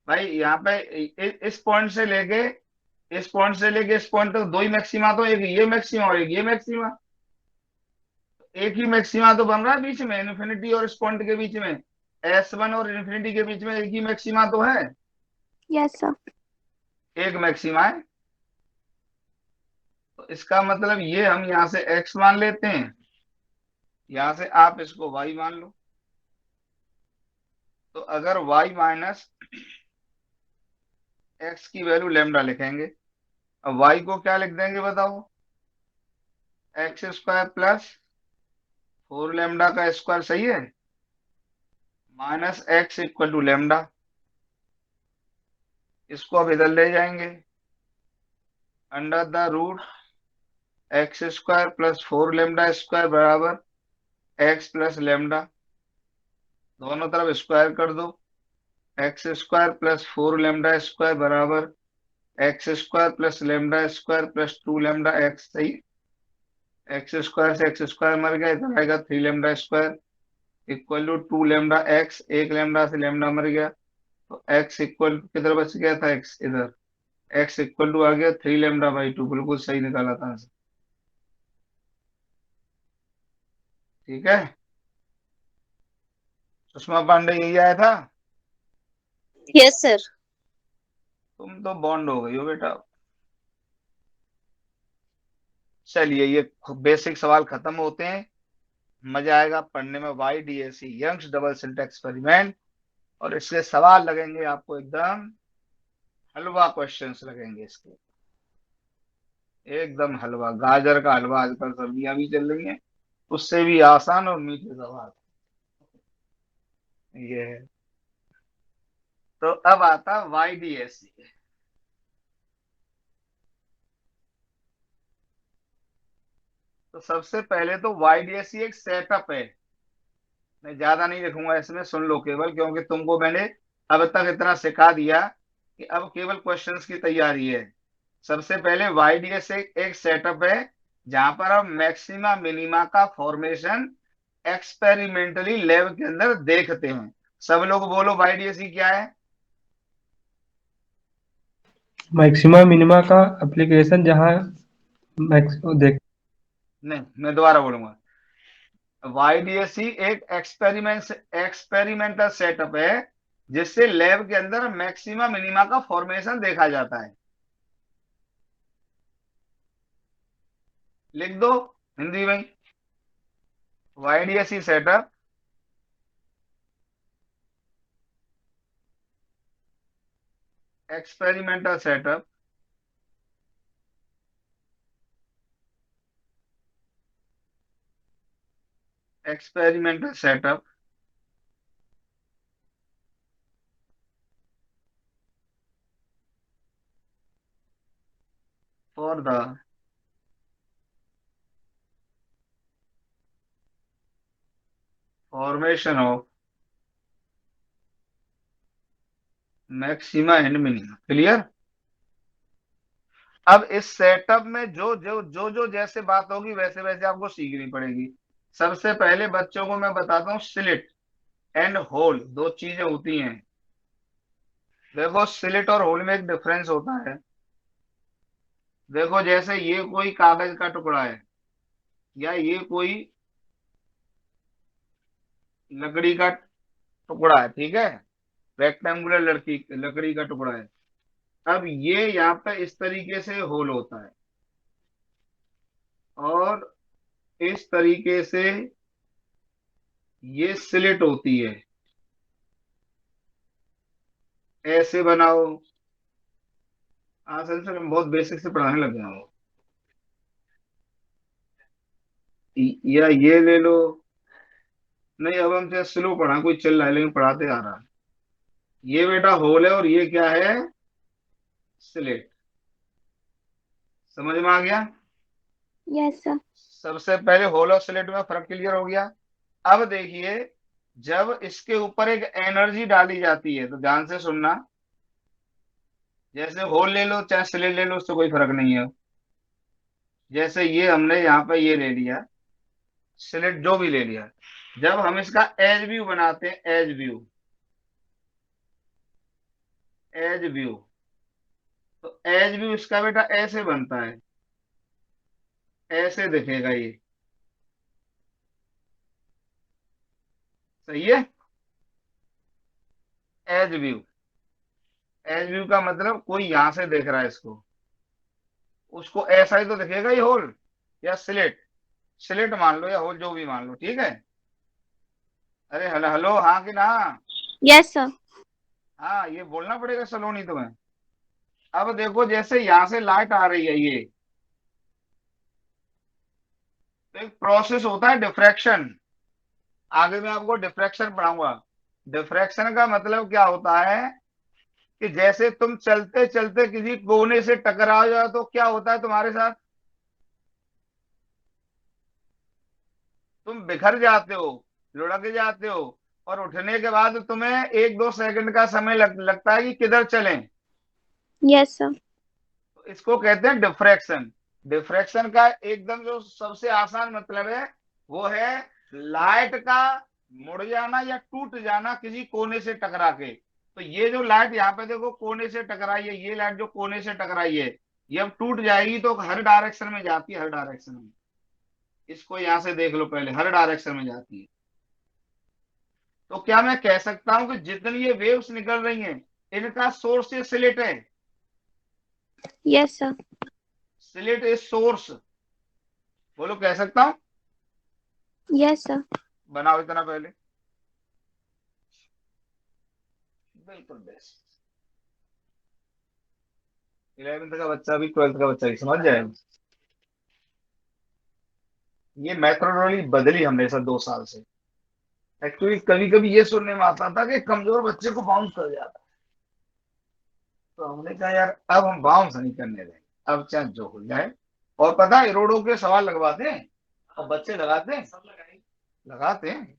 भाई? यहाँ पे इस पॉइंट से लेके इस पॉइंट से लेके इस पॉइंट तक दो ही मैक्सिमा, तो एक ये मैक्सिमा और एक ये मैक्सिमा। एक ही मैक्सिमा तो बन रहा है बीच में, इन्फिनिटी और इस पॉइंट के बीच में। S1 और इन्फिनिटी के बीच में एक ही मैक्सिमा तो है।
Yes sir.
एक मैक्सिमा है। तो इसका मतलब ये हम यहाँ से x मान लेते हैं, यहां से आप इसको y मान लो। तो अगर y माइनस x की वैल्यू लैम्डा लिखेंगे, अब y को क्या लिख देंगे बताओ? x² प्लस 4 लैम्डा का स्क्वायर, सही है, minus x equal to lambda. इसको अब इधर ले जाएंगे, under the root x² plus 4 lambda square बराबर x प्लस लैम्डा। दोनों तरफ स्क्वायर कर दो, x² प्लस 4 लैम्डा स्क्वायर बराबर x² plus lambda square plus 2 lambda x, सही। x² से x² मर गया, इधर आएगा 3 lambda square equal to 2 lambda x, एक लैम्डा से लैम्डा मर गया, तो x इक्वल किधर बच गया था? x इधर, x इक्वल टू आ गया 3 λ/2। बिल्कुल सही निकाला था आंसर। ठीक है, सुषमा पांडे यही आया था।
Yes sir.
तुम तो बॉन्ड हो गई हो बेटा। चलिए ये बेसिक सवाल खत्म होते हैं, मजा आएगा पढ़ने में। YDAC Young's double slit experiment, और इसके सवाल लगेंगे आपको एकदम हलवा क्वेश्चंस लगेंगे इसके, एकदम हलवा। गाजर का हलवा आजकल सब्जियां भी चल रही हैं, उससे भी आसान और मीठे सवाल ये है। तो अब आता YDAC। तो सबसे पहले तो YDAC एक सेटअप है, मैं ज्यादा नहीं लिखूंगा इसमें, सुन लो केवल, क्योंकि तुमको मैंने अब तक इतना सिखा दिया कि अब केवल क्वेश्चंस की तैयारी है। सबसे पहले YDAC एक सेटअप है जहां पर हम मैक्सिमा मिनिमा का फॉर्मेशन एक्सपेरिमेंटली लैब के अंदर देखते हैं। सब लोग बोलो YDAC क्या है?
मैक्सिमा मिनिमा का एप्लीकेशन जहाँ मैक्स देख
नहीं, मैं दोबारा बोलूंगा। YDAC एक एक्सपेरिमेंटल सेटअप है जिससे लैब के अंदर मैक्सिमा मिनिमा का फॉर्मेशन देखा जाता है। लिख दो हिंदी में, YDAC setup experimental setup for the formation of maxima and minima. Clear. अब इस सेटअप में जो जैसे बात होगी वैसे वैसे आपको सीखनी पड़ेगी। सबसे पहले बच्चों को मैं बताता हूँ स्लिट एंड होल दो चीजें होती हैं। देखो स्लिट और होल में एक डिफरेंस होता है। देखो जैसे ये कोई कागज का टुकड़ा है या ये कोई लकड़ी का टुकड़ा है, ठीक है, रेक्टेंगुलर लकड़ी का टुकड़ा है। अब ये यहाँ पे इस तरीके से होल होता है और इस तरीके से ये स्लिट होती है। ऐसे बनाओ। असल से मैं बहुत बेसिक से पढ़ाने लग गया हूँ। या ये ले लो। नहीं अब हम चाहे स्लो पढ़ा, कोई चल रहा है लेकिन पढ़ाते आ रहा है। ये बेटा होल है और ये क्या है, स्लिट। समझ में आ गया।
Yes, sir.
सबसे पहले होल और स्लिट में फर्क क्लियर हो गया। अब देखिए जब इसके ऊपर एक एनर्जी डाली जाती है तो ध्यान से सुनना। जैसे होल ले लो चाहे स्लिट ले लो, उससे कोई फर्क नहीं है। जैसे ये हमने यहाँ पे ये ले लिया, स्लिट जो भी ले लिया, जब हम इसका एज व्यू बनाते हैं, एज व्यू तो एज व्यू इसका बेटा ऐसे बनता है, ऐसे दिखेगा ये। सही है। एज व्यू, एज व्यू का मतलब कोई यहां से देख रहा है इसको, उसको ऐसा ही तो दिखेगा ये होल या स्लिट। स्लिट मान लो या होल जो भी मान लो, ठीक है। अरे हेलो हेलो, हाँ कि ना।
Yes, sir.
हाँ ये बोलना पड़ेगा सलोनी तुम्हें। अब देखो जैसे यहां से लाइट आ रही है ये, तो एक प्रोसेस होता है डिफ्रैक्शन। आगे मैं आपको डिफ्रैक्शन पढ़ाऊंगा। डिफ्रैक्शन का मतलब क्या होता है कि जैसे तुम चलते चलते किसी कोने से टकरा जाओ तो क्या होता है तुम्हारे साथ, तुम बिखर जाते हो, लुढ़क जाते हो और उठने के बाद तुम्हें 1-2 सेकंड का समय लगता है कि किधर चलें।
Yes, sir.
तो इसको कहते हैं डिफ्रैक्शन। डिफ्रैक्शन का एकदम जो सबसे आसान मतलब है वो है लाइट का मुड़ जाना या टूट जाना किसी कोने से टकरा के। तो ये जो लाइट यहाँ पे देखो कोने से टकराई है, ये लाइट जो कोने से टकराई है ये अब टूट जाएगी तो हर डायरेक्शन में जाती है, हर डायरेक्शन में। इसको यहां से देख लो पहले, हर डायरेक्शन में जाती है। तो क्या मैं कह सकता हूं कि जितनी ये वेव्स निकल रही हैं इनका सोर्स ये स्लिट है।
Yes, sir.
Slit is source. बोलो कह सकता हूं।
Yes, sir.
बनाओ इतना पहले। बिल्कुल बेस्ट। 11th का बच्चा भी 12th का बच्चा भी समझ जाएगा। ये मेथोडोलॉजी बदली हमने सर 2 साल से। एक्चुअली कभी कभी ये सुनने में आता था कि कमजोर बच्चे को बाउंस कर जाता है, तो हमने कहा यार अब हम बाउंस नहीं करने देंगे, अब चाहे जो हो जाए। और पता है रोडों के सवाल लगवाते हैं और बच्चे लगाते हैं, लगाते हैं।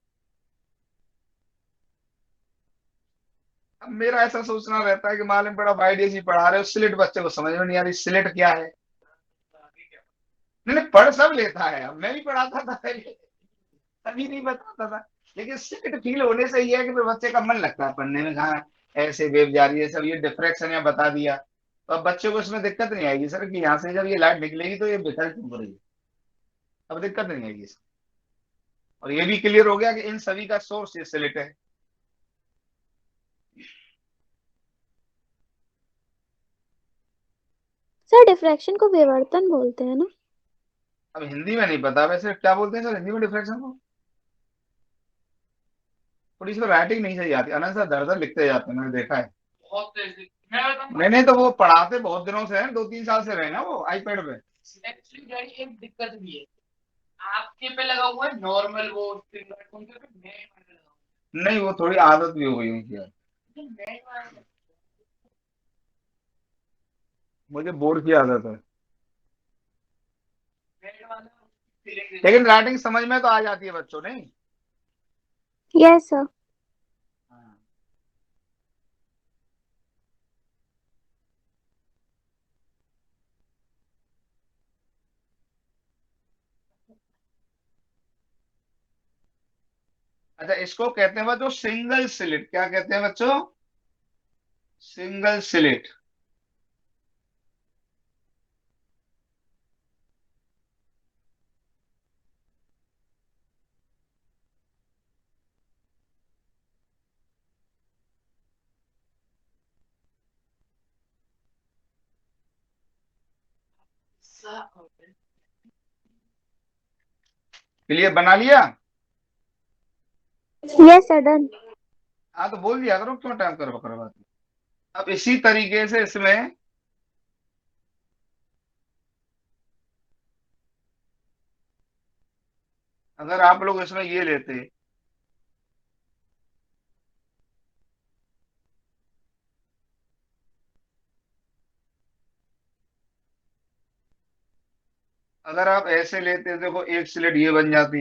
अब मेरा ऐसा सोचना रहता है कि मालूम पड़ा वाईडीएसी पढ़ा रहे हो, स्लिट बच्चे को समझ में नहीं आ रही स्लिट क्या है। नहीं पढ़ सब लेता है, अब मैं भी पढ़ाता था पहले, तभी नहीं बताता था। लेकिन स्लिट फील होने से ये है कि फिर बच्चे का मन लगता है पढ़ने में। हाँ ऐसे वेव जा रही है, सब ये डिफ्रैक्शन या बता दिया तो अब बच्चे को इसमें दिक्कत नहीं आएगी सर कि यहाँ से जब ये लाइट निकलेगी तो ये बिखर क्यों पड़ेगी, अब दिक्कत नहीं आएगी इसमें। और ये भी क्लियर हो गया कि इन सभी का सोर्स ये स्लिट है।
सर डिफ्रैक्शन को विवर्तन बोलते हैं ना।
अब हिंदी में नहीं पता वैसे क्या बोलते हैं सर हिंदी में डिफ्रैक्शन को। थोड़ी सी राइटिंग नहीं सही आती, अनंत सर दर दर लिखते जाते हैं, मैंने देखा है। नहीं नहीं, तो वो पढ़ाते बहुत दिनों से हैं, 2-3 साल से रहे ना वो आईपैड पे।
एक्चुअली डैडी एक दिक्कत भी है, आपके पे लगा हुआ है नॉर्मल वो उनके पे नए वाला लगा हुआ
नहीं, वो थोड़ी आदत भी हो गई उनकी यार।
है, नए वाला
मुझे बोर्ड की आदत है,
नए वाला feeling
लेकिन राइटिंग समझ में तो आ जाती है बच्चों, नहीं?
Yes, sir.
हाँ। अच्छा, इसको कहते हैं बच्चों सिंगल स्लिट। क्या कहते हैं बच्चों? Single slit. क्लियर बना लिया?
Yes, sir. Done.
हाँ, तो बोल दिया करो, क्यों टाइम करो करवाती। अब इसी तरीके से इसमें अगर आप लोग इसमें ये लेते, अगर आप ऐसे लेते, देखो एक स्लिट ये बन जाती,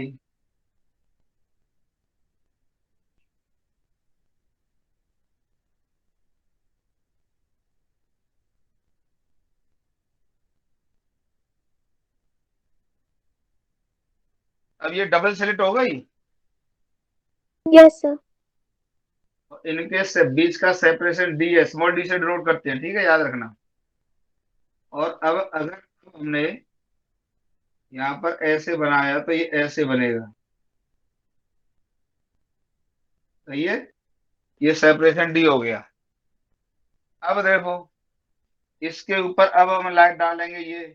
अब ये डबल स्लिट हो गई।
Yes, sir.
इनके से बीच का सेपरेशन डी है, स्मॉल डी से डिनोट करते हैं, ठीक है, याद रखना। और अब अगर हमने यहाँ पर ऐसे बनाया तो ये ऐसे बनेगा, सही है। ये सेपरेशन डी हो गया। अब देखो इसके ऊपर अब हम लाइट डालेंगे, ये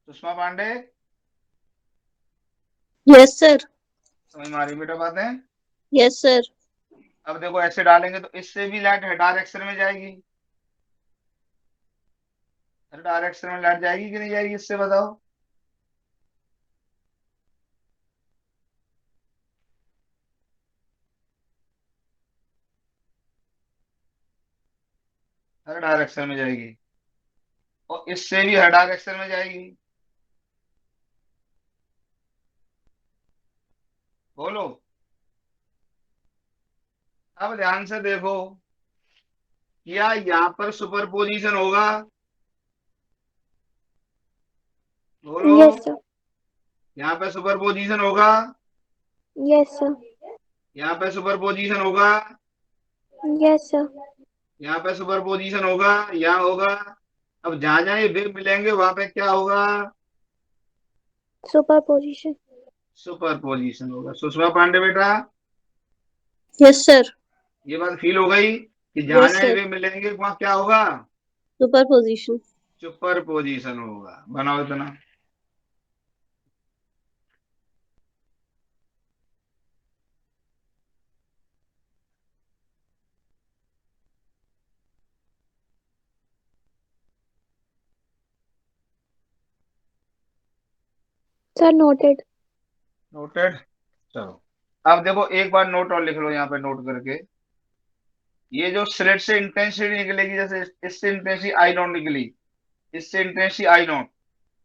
सुषमा पांडे,
यस सर।
समझ में आ रही बेटा बातें?
Yes sir.
अब देखो ऐसे डालेंगे तो इससे भी लाइट है डायरेक्शन में जाएगी। अरे डायरेक्शन में लाइट जाएगी कि नहीं जाएगी, इससे बताओ। हर डायरेक्शन में जाएगी, और इससे भी हर डायरेक्शन में जाएगी। बोलो, अब ध्यान से देखो, क्या यहाँ पर सुपरपोजिशन होगा? बोलो,
Yes, sir.
यहाँ पे सुपरपोजिशन होगा,
Yes, sir.
यहाँ पे सुपरपोजिशन होगा,
Yes, sir.
यहाँ पे सुपरपोजिशन होगा, यहाँ होगा। अब जहां जहां ये वेव मिलेंगे वहां पे क्या होगा?
Superposition.
सुपरपोजिशन होगा। सुषमा पांडे बेटा,
यस सर।
ये बात फील हो गई कि जहां
यस
जहां
सर।
वे मिलेंगे वहां क्या होगा?
Super position.
सुपरपोजिशन होगा। बनाओ इतना।
Sir, noted.
नोटेड। चलो, अब देखो एक बार नोट और लिख लो यहाँ पे नोट करके। ये जो स्लेट से इंटेंसिटी निकलेगी, जैसे इससे इंटेंसिटी आई नॉट निकली, इससे इंटेंसिटी आई नॉट,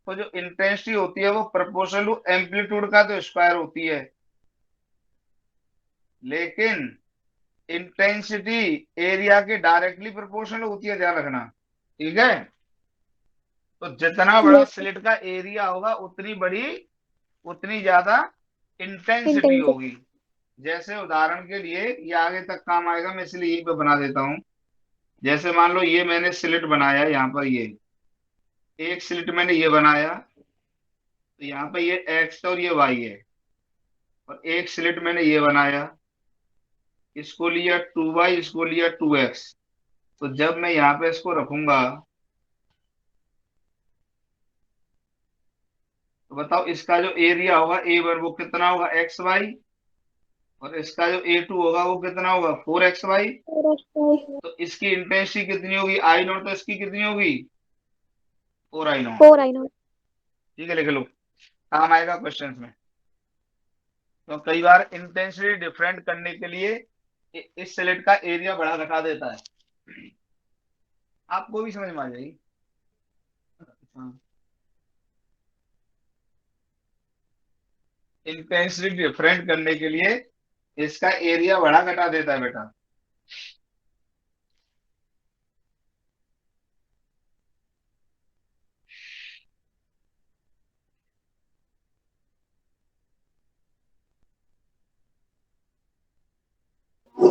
तो जो इंटेंसिटी होती है वो प्रोपोर्शनल टू एम्पलीट्यूड का तो स्क्वायर होती है, लेकिन इंटेंसिटी एरिया के डायरेक्टली प्रोपोर्शनल होती है, ध्यान रखना, ठीक है। तो जितना बड़ा
Yes, sir.
स्लिट का एरिया होगा उतनी बड़ी, उतनी ज्यादा इंटेंसिटी
Intensity.
होगी। जैसे उदाहरण के लिए, ये आगे तक काम आएगा, मैं इसलिए यहीं पे बना देता हूं। जैसे मान लो ये मैंने स्लिट बनाया, यहाँ पर ये एक स्लिट मैंने ये बनाया, तो यहाँ पे ये एक्स और ये वाई है। और एक स्लिट मैंने ये बनाया, इसको लिया 2y, इसको लिया 2x। तो जब मैं यहाँ पे इसको रखूंगा तो बताओ इसका जो एरिया होगा A1 वो कितना होगा? XY। और इसका जो A2 होगा वो कितना होगा 4xy।
4xy
तो इसकी इंटेंसिटी कितनी होगी I नॉट, तो इसकी कितनी होगी 4I नॉट।
4I0
ठीक है, लिख लो, काम आएगा क्वेश्चन में। तो कई बार इंटेंसिटी डिफरेंट करने के लिए इस स्लिट का एरिया बढ़ा घटा देता है, आपको भी समझ में आ जाएगी। इंटेंसिटी डिफरेंट करने के लिए इसका एरिया बढ़ा घटा देता है बेटा।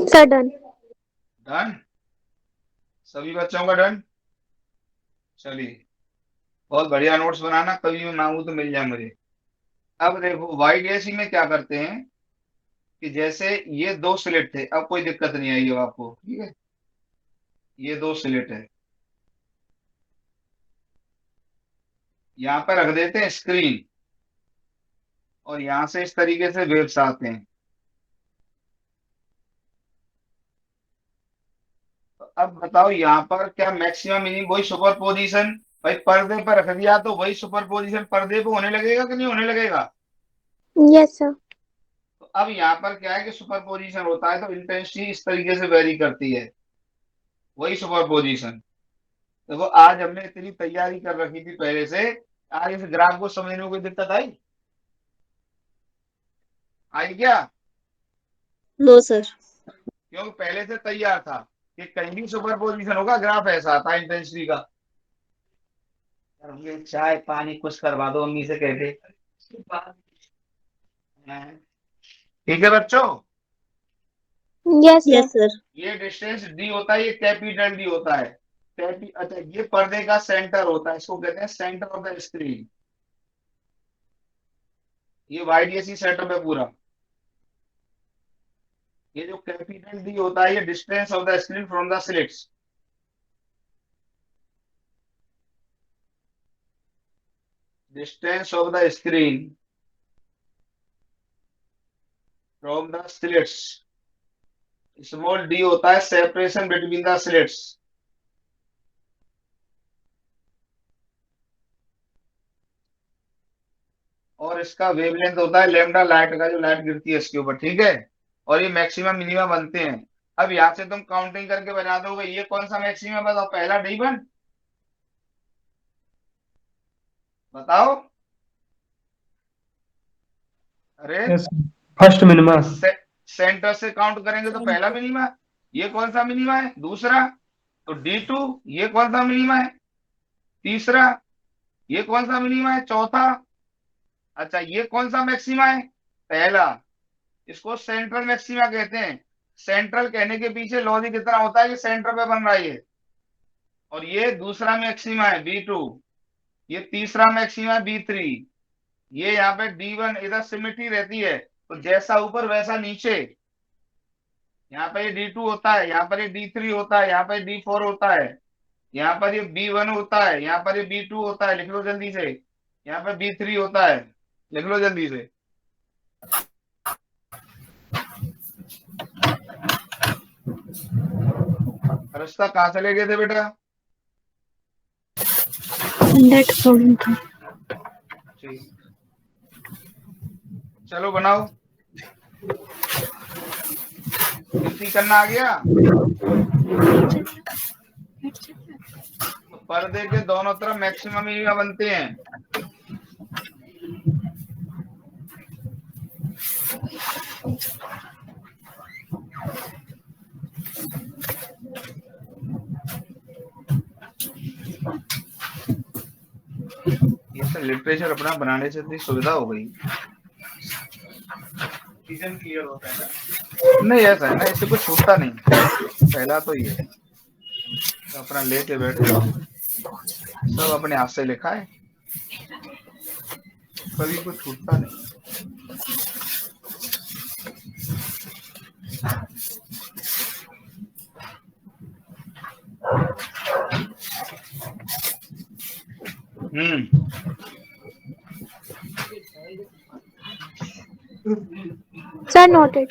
Sir done.
डन, सभी बच्चों का डन। चलिए, बहुत बढ़िया नोट्स बनाना, कभी मैं मांगू तो मिल जाए मुझे। अब देखो YDSC में क्या करते हैं कि जैसे ये 2 स्लिट थे, अब कोई दिक्कत नहीं आएगी अब आपको, ठीक है। ये 2 स्लिट है, यहाँ पर रख देते हैं स्क्रीन, और यहां से इस तरीके से वेव्स आते हैं। तो अब बताओ यहाँ पर क्या मैक्सिमम मिनिमम वही सुपर पोजिशन, भाई पर्दे पर रख दिया तो वही सुपर पोजिशन पर्दे पे होने लगेगा कि नहीं होने लगेगा।
Yes sir.
तो अब यहाँ पर क्या है कि सुपर पोजिशन होता है तो इंटेंसिटी इस तरीके से वेरी करती है, वही सुपर पोजिशन। देखो आज हमने इतनी तैयारी कर रखी थी पहले से, आज इस ग्राफ को समझने में कोई दिक्कत आई क्या।
No sir.
क्योंकि पहले से तैयार था कि कहीं भी सुपर पोजिशन होगा ग्राफ ऐसा आता है इंटेंसिटी का। चाय पानी कुछ करवा दो अम्मी से कह के। ठीक है बच्चों,
यस
यस
सर।
सर।
ये डिस्टेंस डी होता है, ये कैपिटल डी होता है। अच्छा, ये पर्दे का सेंटर होता है, इसको कहते हैं सेंटर ऑफ द स्क्रीन। ये YDSC सेटअप है पूरा। ये जो कैपिटल डी होता है ये distance of the screen from the slits. Distance of the screen from the slits. Small D होता है सेपरेशन बिटवीन द स्लिट्स। और इसका वेवलेंथ होता है लैम्डा, लाइट का जो लाइट गिरती है इसके ऊपर, ठीक है। और ये मैक्सिमम मिनिमम बनते हैं। अब यहाँ से तुम काउंटिंग करके बना दोगे ये कौन सा मैक्सिमम बताओ, पहला D1 बताओ। अरे
यस फर्स्ट मिनिमा।
सेंटर से काउंट करेंगे तो पहला मिनिमा, ये कौन सा मिनिमा है दूसरा। तो D2 ये कौन सा मिनिमा है तीसरा, ये कौन सा मिनिमा है चौथा। अच्छा, ये कौन सा मैक्सिमा है पहला, इसको सेंट्रल मैक्सिमा कहते हैं। सेंट्रल कहने के पीछे लॉजिक इतना होता है कि सेंटर पे बन रहा है ये। और ये दूसरा मैक्सिमा है B2, ये तीसरा मैक्सिमा है B3, ये यहाँ पे D1। इधर सिमेट्री रहती है तो जैसा ऊपर वैसा नीचे। यहाँ पे ये D2 होता है, यहाँ पर ये D3 होता है, यहाँ पर D4 होता है, यहाँ पर ये B1 होता है, यहाँ पर ये B2 होता है, लिख लो जल्दी से। यहाँ पर B3 होता है, लिख लो जल्दी से। रास्ता कहाँ चले गए थे बेटा।
नेट प्रॉब्लम था।
ठीक, चलो बनाओ। गिनती करना आ गया। तो पर्दे के दोनों तरफ मैक्सिमम मिनिमम बनते हैं। ये सब लिटरेचर अपना बनाने से इतनी सुविधा हो गई, रीजन क्लियर होता है ना। नहीं ऐसा है ना, इससे कुछ छूटता नहीं, पहला तो ये है तो अपना लेके बैठे सब अपने हाथ से लिखा है, कभी कुछ छूटता नहीं।
Sir noted.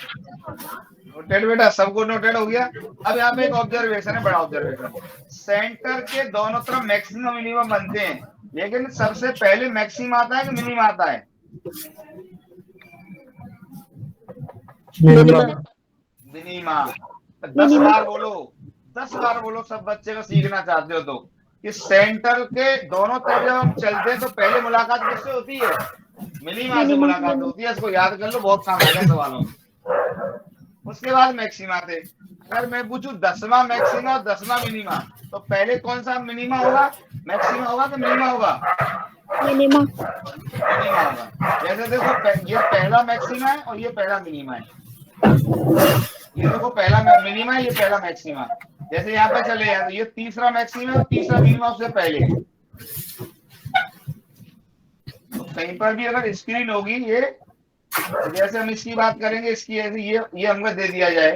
नोटेड बेटा, सबको नोटेड हो गया। अब यहाँ पे एक ऑब्जर्वेशन है, बड़ा ऑब्जर्वेशन। सेंटर के दोनों तरफ मैक्सिमम मिनिमम बनते हैं, लेकिन सबसे पहले मैक्सिमम आता है कि मिनिमम आता है?
मिनिमा।
मिनिमा। 10 बार बोलो, 10 बार बोलो, सब बच्चे को सीखना चाहते हो तो, कि सेंटर के दोनों तरफ जब हम चलते हैं तो पहले मुलाकात किससे होती है? मिनिमा से मुलाकात होती है। इसको याद कर लो, बहुत काम आएगा सवालों में। उसके बाद मैक्सिमा थे। अगर मैं पूछूं 10वां मैक्सिमा और 10वां मिनिमा, तो पहले कौन सा मिनिमा होगा? मैक्सिमा होगा कि मिनिमा होगा?
मिनिमा।
मिनिमा होगा। जैसे देखो, ये पहला मैक्सिमा है और ये पहला मिनिमा है। ये देखो, पहला मिनिमा है, ये पहला मैक्सिमा। जैसे यहाँ पे चले जाए तो ये तीसरा मैक्सिमा है और तीसरा मिनिमा उससे पहले है। तो कहीं पर भी अगर स्क्रीन होगी, ये जैसे हम इसकी बात करेंगे, इसकी ऐसे ये हमको दे दिया जाए,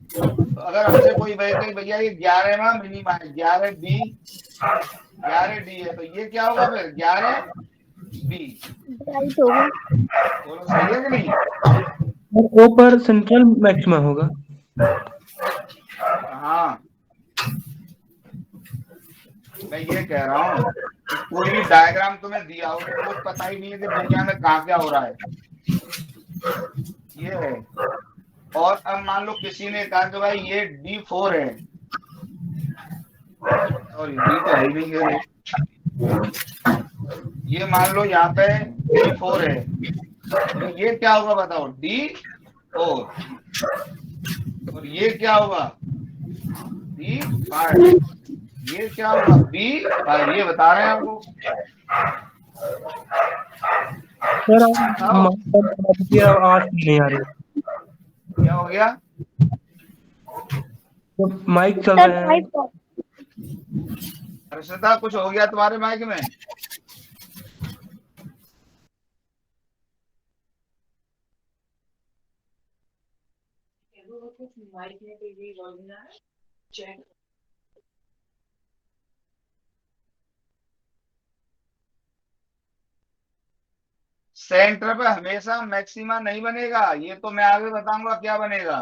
तो अगर हमसे कोई भैया ये 11वां मिनिमा है, 11B 11D है, तो ये क्या होगा फिर? 11B।
राइट होगा।
बोलो सही है कि नहीं?
और ओ पर सेंट्रल मैक्सिमा होगा।
हाँ, मैं ये कह रहा हूँ कि कोई भी डायग्राम तुम्हें दिया हो तो कुछ पता ही नहीं है कि दुनिया में कहाँ क्या हो रहा है, ये है। और अब मान लो किसी ने कहा कि भाई ये D4 है, और D तो है ही नहीं है। ये मान लो यहाँ पे D4 है, तो ये क्या होगा बताओ? D4। और ये क्या होगा? D5। ये क्या होगा? B5। ये बता रहे हैं आपको।
सर आवाज नहीं आ रही।
क्या हो गया?
तो माइक चल
सर
रहे हैं।
5।
हर्षिता, कुछ हो गया तुम्हारे माइक में? सेंटर पे हमेशा मैक्सिमा नहीं बनेगा, ये तो मैं आगे बताऊंगा क्या बनेगा।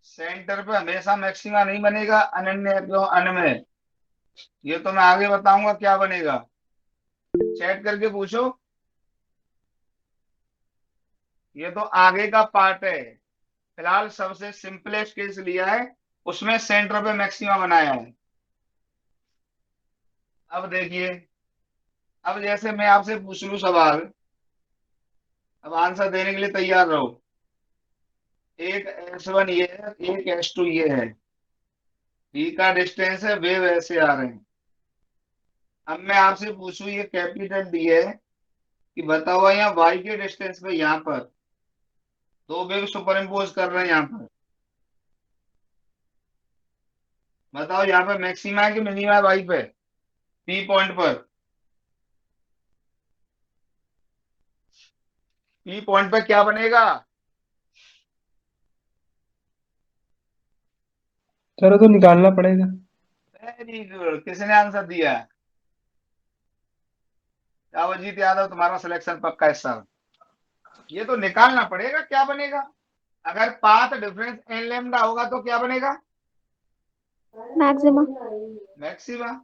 सेंटर पे हमेशा मैक्सिमा नहीं बनेगा, अनन्य क्यों अनमय, ये तो मैं आगे बताऊंगा क्या बनेगा। चैट करके पूछो, ये तो आगे का पार्ट है। फिलहाल सबसे सिंपलेस्ट केस लिया है, उसमें सेंटर पे मैक्सिमा बनाया है। अब देखिए, अब जैसे मैं आपसे पूछ लूं सवाल, अब आंसर देने के लिए तैयार रहो। एक S1 ये है, एक S2 ये है, B का डिस्टेंस है, वे वैसे आ रहे हैं। अब मैं आपसे पूछूं, ये कैपिटल D है, कि बताओ यहाँ Y के डिस्टेंस पे यहाँ पर दो वेव सुपर इम्पोज कर रहे हैं यहाँ पर, बताओ यहाँ पे मैक्सिमा है कि मिनिमा है? Y पे P पॉइंट पर, P पॉइंट पर क्या बनेगा?
सर तो निकालना पड़ेगा।
वेरी गुड, किसने आंसर दिया? अवजीत यादव, तुम्हारा सिलेक्शन पक्का इस साल। ये तो निकालना पड़ेगा, क्या बनेगा? अगर पाथ डिफरेंस n लैम्डा होगा तो क्या बनेगा?
मैक्सिमा।
मैक्सिमा।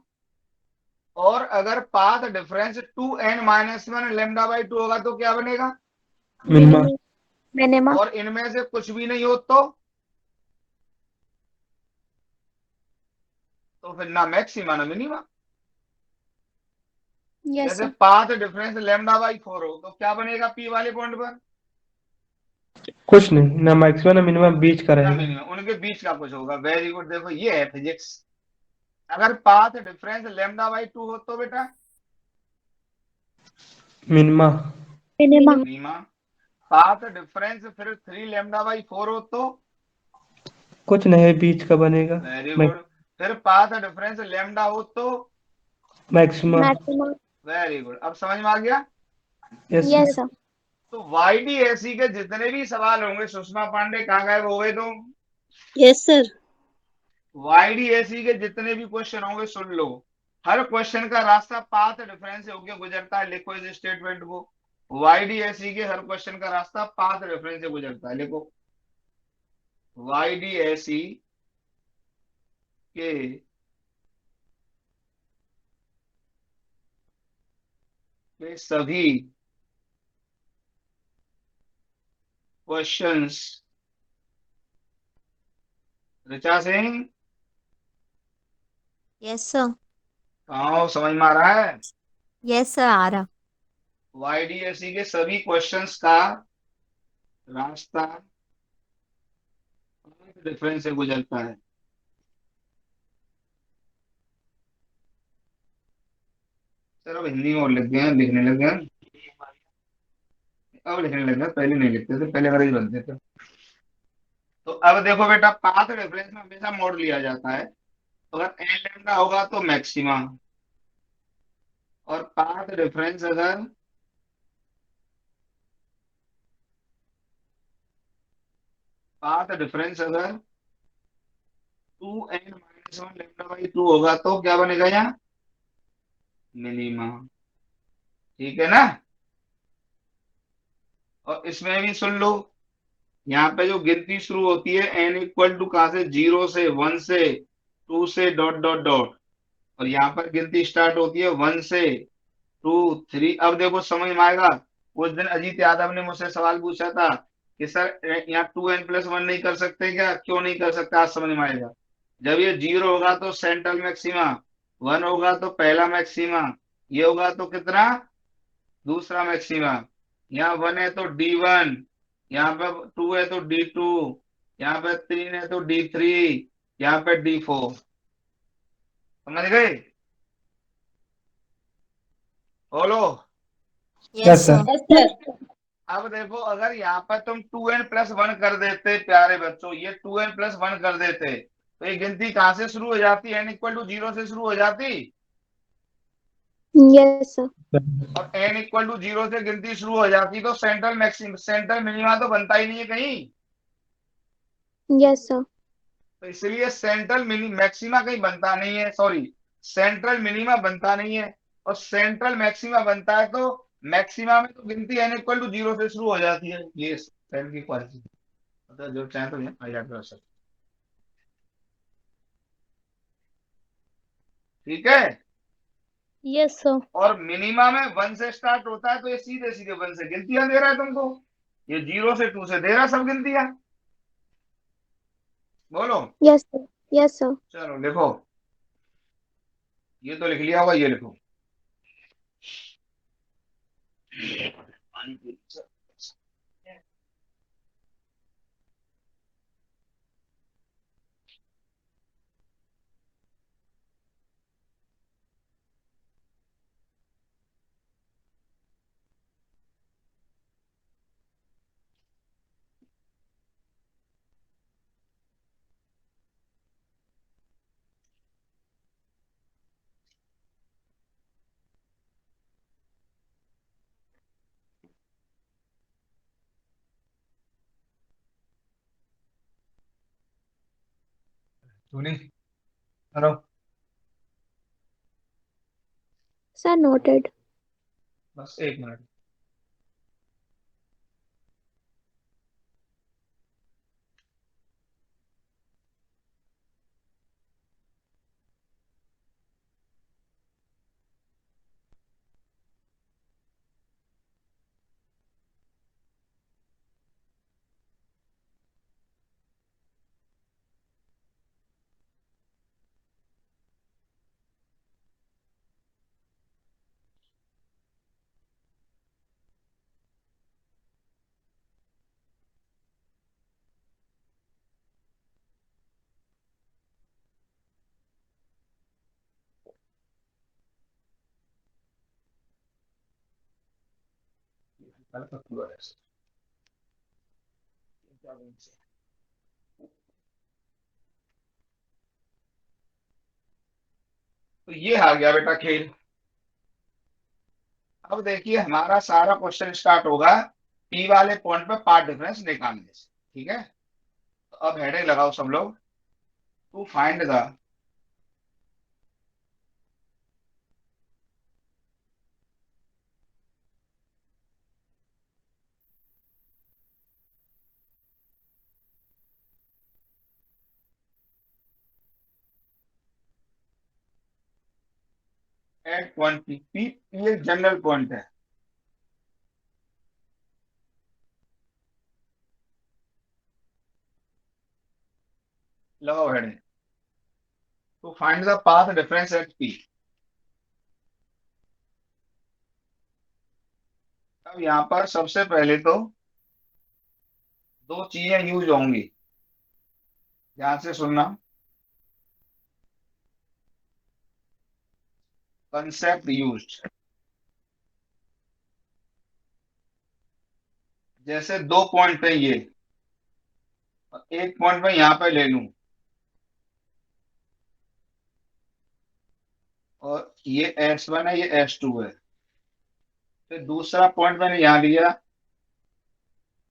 और अगर path difference 2n-1 lambda by 2 होगा तो क्या बनेगा?
मिनिमा।
मिनिमा।
और इनमें से कुछ भी नहीं हो तो फिर ना मैक्सिमा ना मिनिमा।
यस
जैसे
sir.
Path difference lambda by 4 हो तो क्या बनेगा P वाले पॉइंट पर?
कुछ नहीं, ना मैक्सिमा ना मिनिमा, बीच का
ना
रहेगा।
मिनिमा, उनके बीच का कुछ होगा। वेरी गुड, देखो ये है फिजिक्स। अगर पाथ डिफरेंस लैम्डा बाई 2 हो तो बेटा
minima.
Minima.
Minima. Path difference फिर 3 लैम्डा बाई 4 हो तो
कुछ नहीं, बीच का बनेगा।
Very good. फिर पाथ डिफरेंस लैम्डा हो तो
मैक्सिमा।
मैक्सिमा।
Very good. अब समझ में आ गया?
Yes
yes sir.
तो YDAC के जितने भी सवाल होंगे, सुषमा पांडे कहाँ गए हो गए तो,
यस सर।
YDAC के जितने भी क्वेश्चन होंगे सुन लो, हर क्वेश्चन का रास्ता पाथ डिफरेंस से होकर गुजरता है। लिखो इस स्टेटमेंट को, YDSE के हर क्वेश्चन का रास्ता पाथ रेफरेंस से गुजरता है। लिखो YDSE के सभी questions, Richa Singh
yes sir.
हाँ समझ में आ रहा है?
यस सर, आ रहा।
YDSE के सभी क्वेश्चंस का रास्ता रेफरेंस से गुजरता है। सर अब हिंदी में और लिख गए हैं, लिखने लगे हैं, अब लिखने लगे हैं, पहले नहीं लिखते थे, पहले अंग्रेजी बनते थे। तो अब देखो बेटा, पाथ रेफरेंस में हमेशा मोड लिया जाता है। अगर एन लैम्डा होगा तो मैक्सिमा, और पाथ रेफरेंस अगर अगर 2n-1 लैम्डा बाई 2 होगा तो क्या बनेगा यहाँ? मिनिमा। ठीक है ना? और इसमें भी सुन लो, यहाँ पे जो गिनती शुरू होती है n इक्वल टू कहां से? 0 से, 1 से, 2 से, डॉट डॉट डॉट, और यहाँ पर गिनती स्टार्ट होती है 1 से, 2, 3। अब देखो समझ में आएगा। उस दिन अजीत यादव ने मुझसे सवाल पूछा था कि सर यहाँ 2n+1 नहीं कर सकते क्या? क्यों नहीं कर सकते? आज समझ में आएगा। जब ये 0 होगा तो सेंट्रल मैक्सिमा, 1 होगा तो पहला मैक्सिमा, ये होगा तो कितना? दूसरा मैक्सिमा। यहाँ 1 है तो D1, यहाँ पे 2 है तो D2, यहाँ पे 3 है तो D3, यहाँ पे D4। समझ गए? बोलो।
Yes
yes
sir.
सर।
अब देखो, अगर यहाँ पर तुम 2n+1 कर देते प्यारे बच्चों, ये 2n+1 कर देते, तो ये गिनती कहां से शुरू हो जाती? n इक्वल टू 0 से शुरू हो जाती,
यस सर।
और n इक्वल टू 0 से गिनती शुरू हो जाती तो सेंट्रल मिनिमा तो बनता ही नहीं है कहीं।
Yes sir.
तो इसलिए सेंट्रल मैक्सिमा कहीं बनता नहीं है, सॉरी, सेंट्रल मिनिमा बनता नहीं है, और सेंट्रल मैक्सिमा बनता है तो मैक्सिमा में तो गिनती n इक्वल टू 0 से शुरू हो जाती है। ये सेल की क्वालिटी, मतलब जो चाहे तो हाईलाइट कर सकते। ठीक है?
Yes sir.
और मिनिमा में 1 से स्टार्ट होता है, तो ये सीधे सीधे 1 से गिनतियां दे रहा है तुमको, ये 0 से 2 से दे रहा है सब गिनतियां। बोलो।
Yes sir. Yes sir.
चलो लिखो, ये तो लिख लिया होगा, ये लिखो। सुनी? हेलो?
Sir noted.
बस एक मिनट। तो ये आ गया बेटा खेल। अब देखिए, हमारा सारा क्वेश्चन स्टार्ट होगा पी वाले पॉइंट पे पार्ट डिफरेंस निकालने से। ठीक है? तो अब हेडिंग लगाओ सब लोग, to find the at point P, ये जनरल पॉइंट है। लगाओ heading, to find the path difference at P. अब यहां पर सबसे पहले तो दो चीजें यूज होंगी, ध्यान से सुनना। कंसेप्ट यूज्ड, जैसे दो पॉइंट है ये, और एक पॉइंट मैं यहां पे ले लूं, और ये S1 है, ये S2 है। फिर दूसरा पॉइंट मैंने यहां लिया,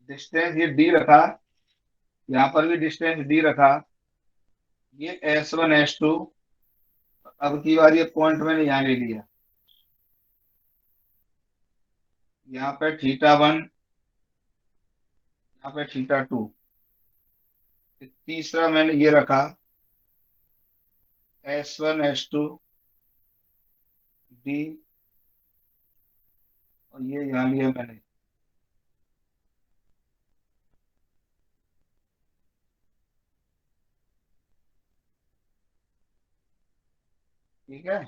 डिस्टेंस ये D रखा, यहां पर भी डिस्टेंस D रखा, ये S1 S2। अब की बार ये पॉइंट मैंने यहां ले लिया, यहाँ पे θ1, यहाँ पे θ2। तीसरा मैंने ये रखा, S1 S2 D, और ये यहाँ लिया मैंने। ठीक है,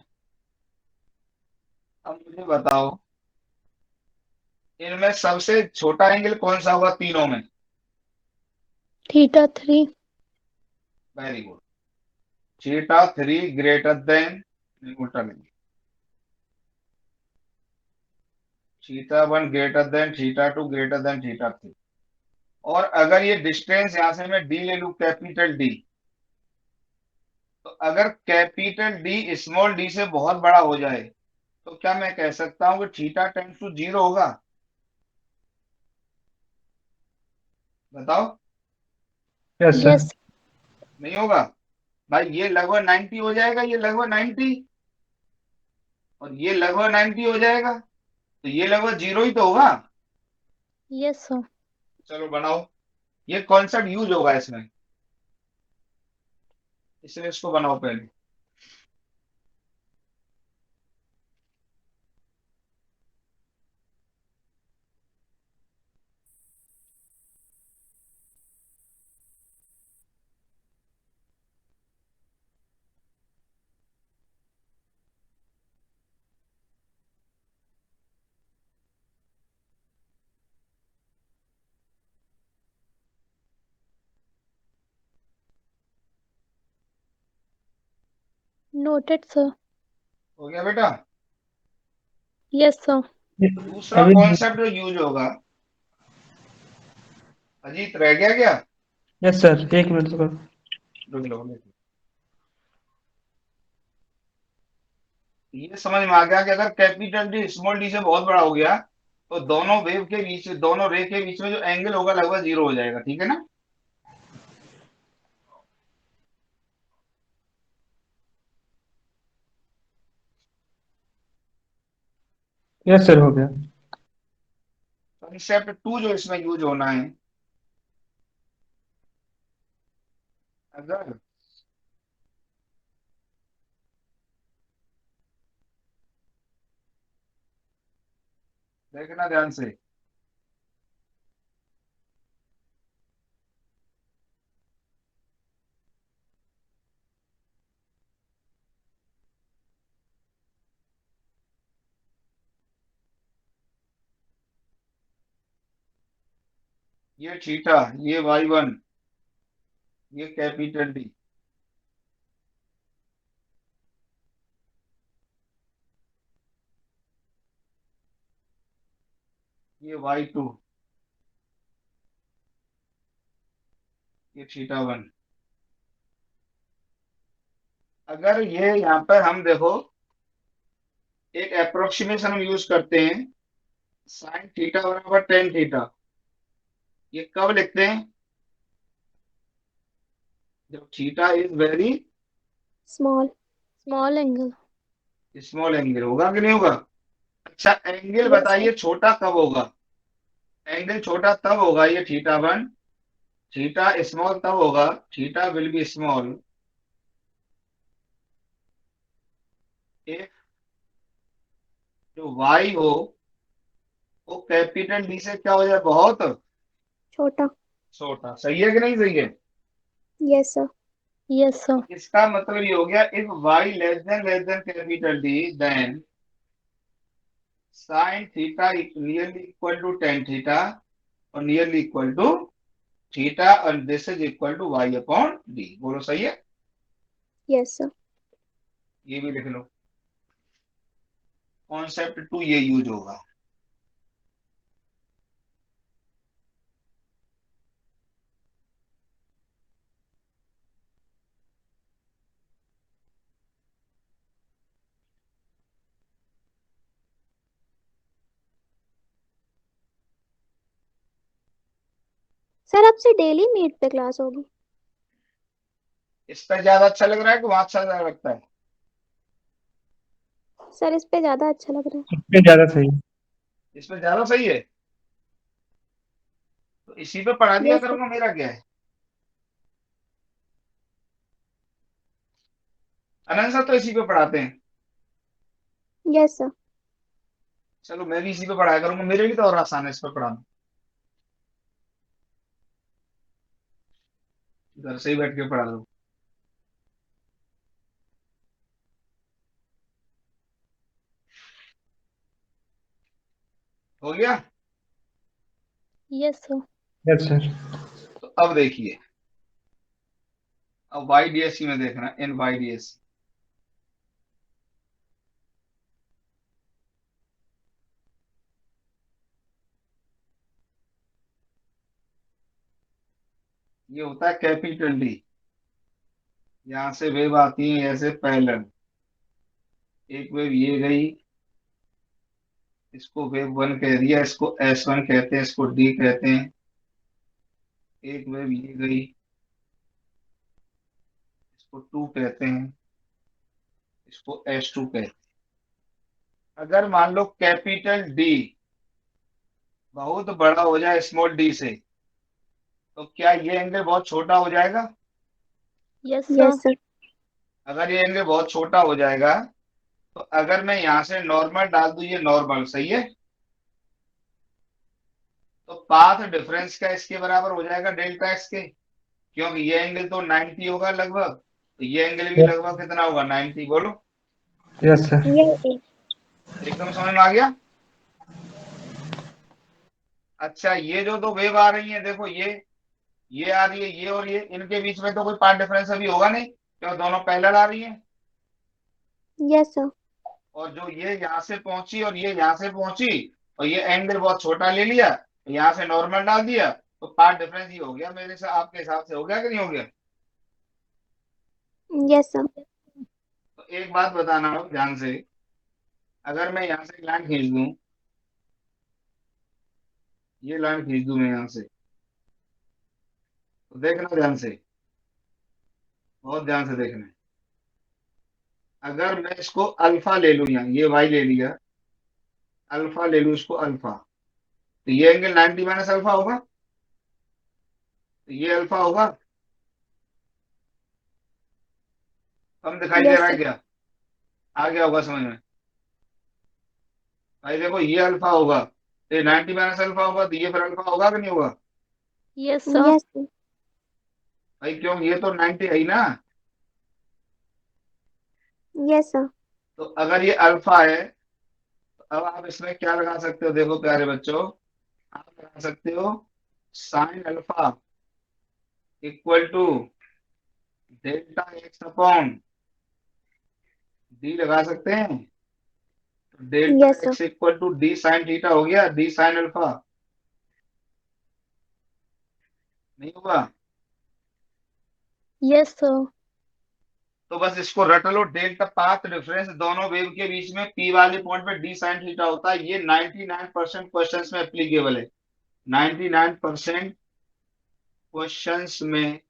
अब मुझे बताओ इनमें सबसे छोटा एंगल कौन सा होगा तीनों में?
θ3,
वेरी गुड, θ3 ग्रेटर देन, उल्टा लेंगे, θ1 ग्रेटर देन, θ2 ग्रेटर देन θ3। और अगर ये डिस्टेंस यहां से मैं डी ले लूं, कैपिटल डी, तो अगर कैपिटल डी स्मॉल डी से बहुत बड़ा हो जाए तो क्या मैं कह सकता हूं कि θ टेंड्स टू 0 होगा? बताओ।
Yes sir.
yes,
नहीं होगा भाई, ये लगभग 90 हो जाएगा, ये लगभग 90, और ये लगभग 90 हो जाएगा, तो ये लगभग 0 ही तो होगा।
yes sir,
चलो बनाओ, ये कॉन्सेप्ट यूज होगा इसमें, इसलिए इसको बनाओ पहले।
noted sir,
हो गया बेटा?
yes sir,
दूसरा
अभी
कॉन्सेप्ट जो यूज होगा, अजीत रह गया क्या?
यस सर, एक मिनट सर।
रुक लो, ये समझ में आ गया कि अगर कैपिटल डी स्मॉल डी से बहुत बड़ा हो गया तो दोनों वेव के बीच, दोनों रे के बीच में जो एंगल होगा लगभग 0 हो जाएगा। ठीक है ना?
यस सर, हो गया।
कंसेप्ट 2 जो इसमें यूज होना है, अगर देखना ध्यान से, ये थीटा, ये y1, ये कैपिटल डी, ये y2, ये θ1। अगर ये यहाँ पर हम देखो एक अप्रोक्सीमेशन हम यूज करते हैं, साइन थीटा बराबर टेन थीटा, ये कब लिखते हैं? जब theta is very
small, small angle,
small angle होगा कि नहीं होगा? अच्छा, एंगल
Yes,
बताइए छोटा कब होगा? एंगल छोटा तब होगा, ये θ1, थीटा स्मॉल तब होगा, theta will be small if जो y हो वो कैपिटल डी से क्या हो जाए, बहुत
छोटा।
छोटा। सही है कि नहीं सही है?
Yes sir. Yes sir.
इसका मतलब ये हो गया, if y less than capital D then sine theta nearly equal to tan theta और नियरली इक्वल टू थीटा और this is equal to y upon D. बोलो सही है?
Yes sir.
ये भी लिख लो, कॉन्सेप्ट 2 ये यूज होगा।
सर आपसे डेली मीट पे क्लास होगी?
इस पर ज्यादा अच्छा लग रहा है कि वहां अच्छा लगता है?
सर इस पे ज्यादा अच्छा लग रहा है।
इसमें ज्यादा सही है।
इस पर ज्यादा सही है तो इसी पे पढ़ा दिया
यस सर।
करूंगा, मेरा क्या है। अनंत सर तो इसी पे पढ़ाते हैं।
Yes sir.
चलो मैं भी इसी पे पढ़ाया करूंगा, मेरे लिए तो और आसान है इस पे पढ़ाना। घर से ही बैठ के पढ़ा दो। हो गया?
Yes sir.
Yes sir.
तो अब देखिए, अब वाई डीएससी में देखना, इन वाई डीएससी ये होता है कैपिटल डी। यहां से वेव आती है ऐसे पैरेलल, एक वेव ये गई, इसको वेव वन कह दिया, इसको S1 कहते हैं, इसको डी कहते हैं। एक वेव ये गई, इसको टू कहते हैं, इसको S2 कहते हैं। अगर मान लो कैपिटल डी बहुत बड़ा हो जाए स्मॉल डी से, तो क्या ये एंगल बहुत छोटा हो जाएगा?
Yes
yes
sir.
सर।
अगर ये एंगल बहुत छोटा हो जाएगा तो अगर मैं यहां से नॉर्मल डाल दूं, ये नॉर्मल सही है, तो पाथ डिफरेंस का इसके बराबर हो जाएगा डेल्टा एक्स के, क्योंकि ये एंगल तो 90 होगा लगभग, तो ये एंगल भी लगभग कितना होगा, 90। बोलो
यस सर।
एकदम समझ में आ गया? अच्छा, ये जो दो वेव आ रही है देखो, ये आ रही है, ये और ये, इनके बीच में तो कोई पाथ डिफरेंस अभी होगा नहीं, क्यों दोनों पैरेलल आ रही है।
Yes sir.
और जो ये यहाँ से पहुंची और ये यहाँ से पहुंची और ये एंगल बहुत छोटा ले लिया, तो यहाँ से नॉर्मल डाल दिया, तो पाथ डिफरेंस ही हो गया मेरे से, आपके हिसाब से हो गया कि नहीं हो गया?
Yes sir.
तो एक बात बताना हो ध्यान से, अगर मैं यहाँ से लाइन खींच दूं, ये लाइन खींच दूं मैं यहाँ से, तो देखना ध्यान से, बहुत ध्यान से देखना। अगर मैं इसको अल्फा ले लूं, यहाँ ये वाई ले लिया, अल्फा ले लूं इसको अल्फा, तो ये एंगल 90 माइनस अल्फा होगा, तो ये अल्फा होगा। कम दिखाई दे
यस
रहा है
सर।
क्या? आ गया होगा समझ में? भाई देखो ये अल्फा होगा, तो ये 90 माइनस अल्फा होगा, तो ये फिर अल्फा होगा कि नहीं होगा?
Yes sir. Yes sir.
भाई क्यों, ये तो 90 है ही ना।
Yes sir.
तो अगर ये अल्फा है तो अब आप इसमें क्या लगा सकते हो, देखो प्यारे बच्चों, आप लगा सकते हो sine alpha equal to delta X upon D लगा सकते हैं। तो delta
yes sir.
X equal to D sine theta हो गया, डी साइन अल्फा नहीं होगा?
Yes sir.
तो बस इसको रट लो, डेल्टा पाथ डिफरेंस दोनों वेव के बीच में पी वाले पॉइंट पे डी साइन थीटा होता है। ये 99% क्वेश्चंस में एप्लीकेबल है, 99% क्वेश्चंस में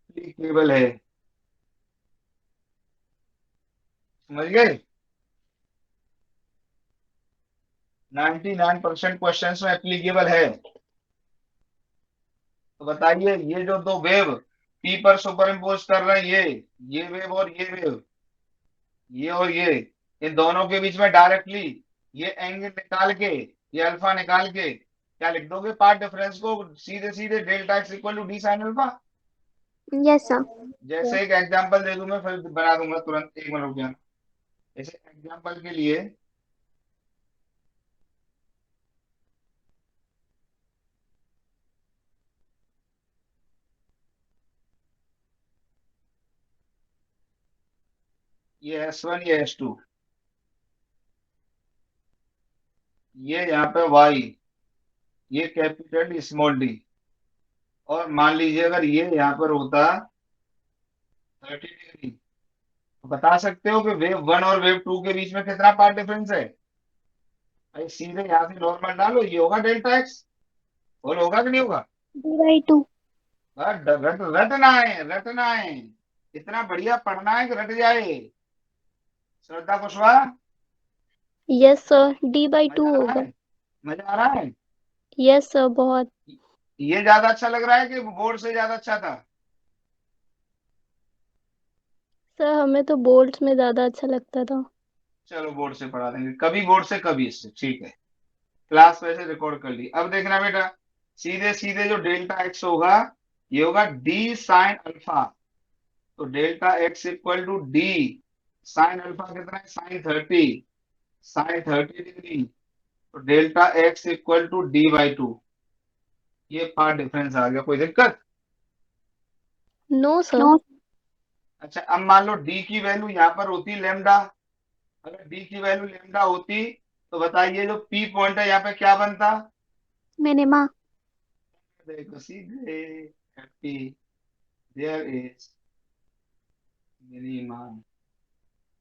एप्लीकेबल है। समझ गए? 99% क्वेश्चन में एप्लीकेबल है। तो बताइए, ये जो दो वेव पी पर सुपर इम्पोज कर रहे हैं ये वेव और ये वेव, ये और ये, इन दोनों के बीच में डायरेक्टली ये एंगल निकाल के, ये अल्फा निकाल के क्या लिख दोगे पार्ट डिफरेंस को, सीधे सीधे delta X equal to D sine alpha.
Yes sir.
जैसे एक एग्जांपल दे दूं मैं, फिर बना दूंगा तुरंत, एक मिनट रुक जाना। जैसे एग्जांपल के लिए ये S1 ये S2, ये यहाँ पे Y, ये कैपिटल स्मॉल डी, और मान लीजिए अगर ये यहाँ पर होता 30 डिग्री, तो बता सकते हो कि वेव 1 और वेव 2 के बीच में कितना पार्ट डिफरेंस है। भाई सीधे यहाँ से नॉर्मल डालो, ये होगा डेल्टा एक्स, और होगा कि नहीं होगा।
D/2।
बस रटना है, इतना बढ़िया पढ़ना है कि रट जाए। श्रद्धा कुशवाहा,
यस सर, D/2
मजा आ रहा
होगा।
है, मजा आ रहा है।
यस सर, बहुत।
ये ज्यादा अच्छा लग रहा है कि बोर्ड से ज्यादा अच्छा था।
सर हमें तो बोल्ट्स में ज्यादा अच्छा लगता था।
चलो बोर्ड से पढ़ा देंगे, कभी बोर्ड से कभी इससे, ठीक है। क्लास वैसे रिकॉर्ड कर ली। अब देखना बेटा, सीधे सीधे जो डेल्टा एक्स होगा ये होगा डी साइन अल्फा, तो delta X equal to D sine alpha कितना है, साइन 30 डिग्री, तो delta X equal to D/2। ये पार्ट डिफरेंस आ गया, कोई दिक्कत।
No sir.
अच्छा अब मान लो डी की वैल्यू यहाँ पर होती लेमडा, अगर डी की वैल्यू लेमडा होती तो बताइए जो पी पॉइंट है यहाँ पे क्या बनता।
मिनिमा।
देखो सीधे P, there is minima.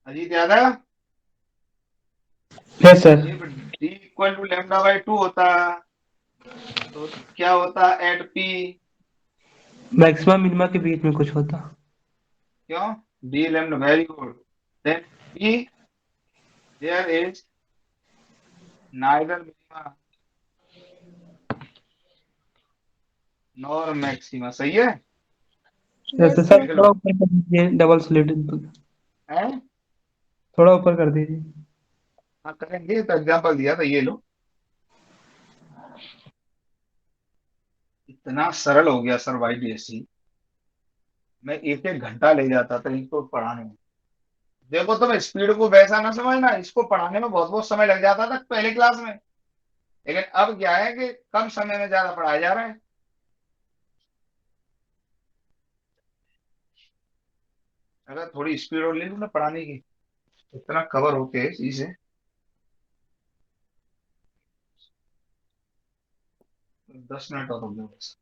Ajit याद है,
yes sir.
D equal to λ/2 होता तो क्या होता एट पी,
मैक्सिमम मिनिमा के बीच में कुछ होता।
क्यों, D lambda, very good. Then P, there is neither minima nor maxima, सही है।
यस सर, थोड़ा ऊपर कर दीजिए, डबल स्लिटेड
हैं?
थोड़ा ऊपर कर दीजिए।
हाँ करेंगे, तो एग्जांपल दिया था, ये लो। इतना सरल हो गया सर YDSC, मैं एक एक घंटा ले जाता था इनको पढ़ाने में। देखो तुम स्पीड को वैसा ना समझना, इसको पढ़ाने में बहुत बहुत समय लग जाता था पहले क्लास में, लेकिन अब क्या है कि कम समय में ज्यादा पढ़ाया जा रहा है। अगर थोड़ी स्पीड और ले लूँ ना पढ़ाने की, इतना कवर होके चीजें। 10 मिनट और हो गया बस।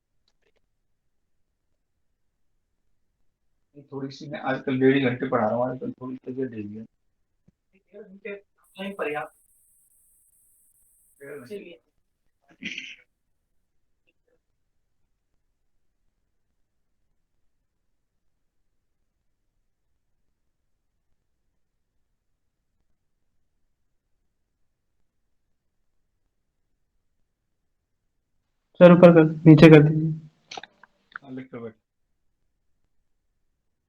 थोड़ी सी मैं आजकल 1.5 घंटे पढ़ा रहा हूँ, आजकल थोड़ी तबीयत ढील है। पर्याप्त।
सर ऊपर कर, नीचे कर दीजिए।
लिख कर बैठ,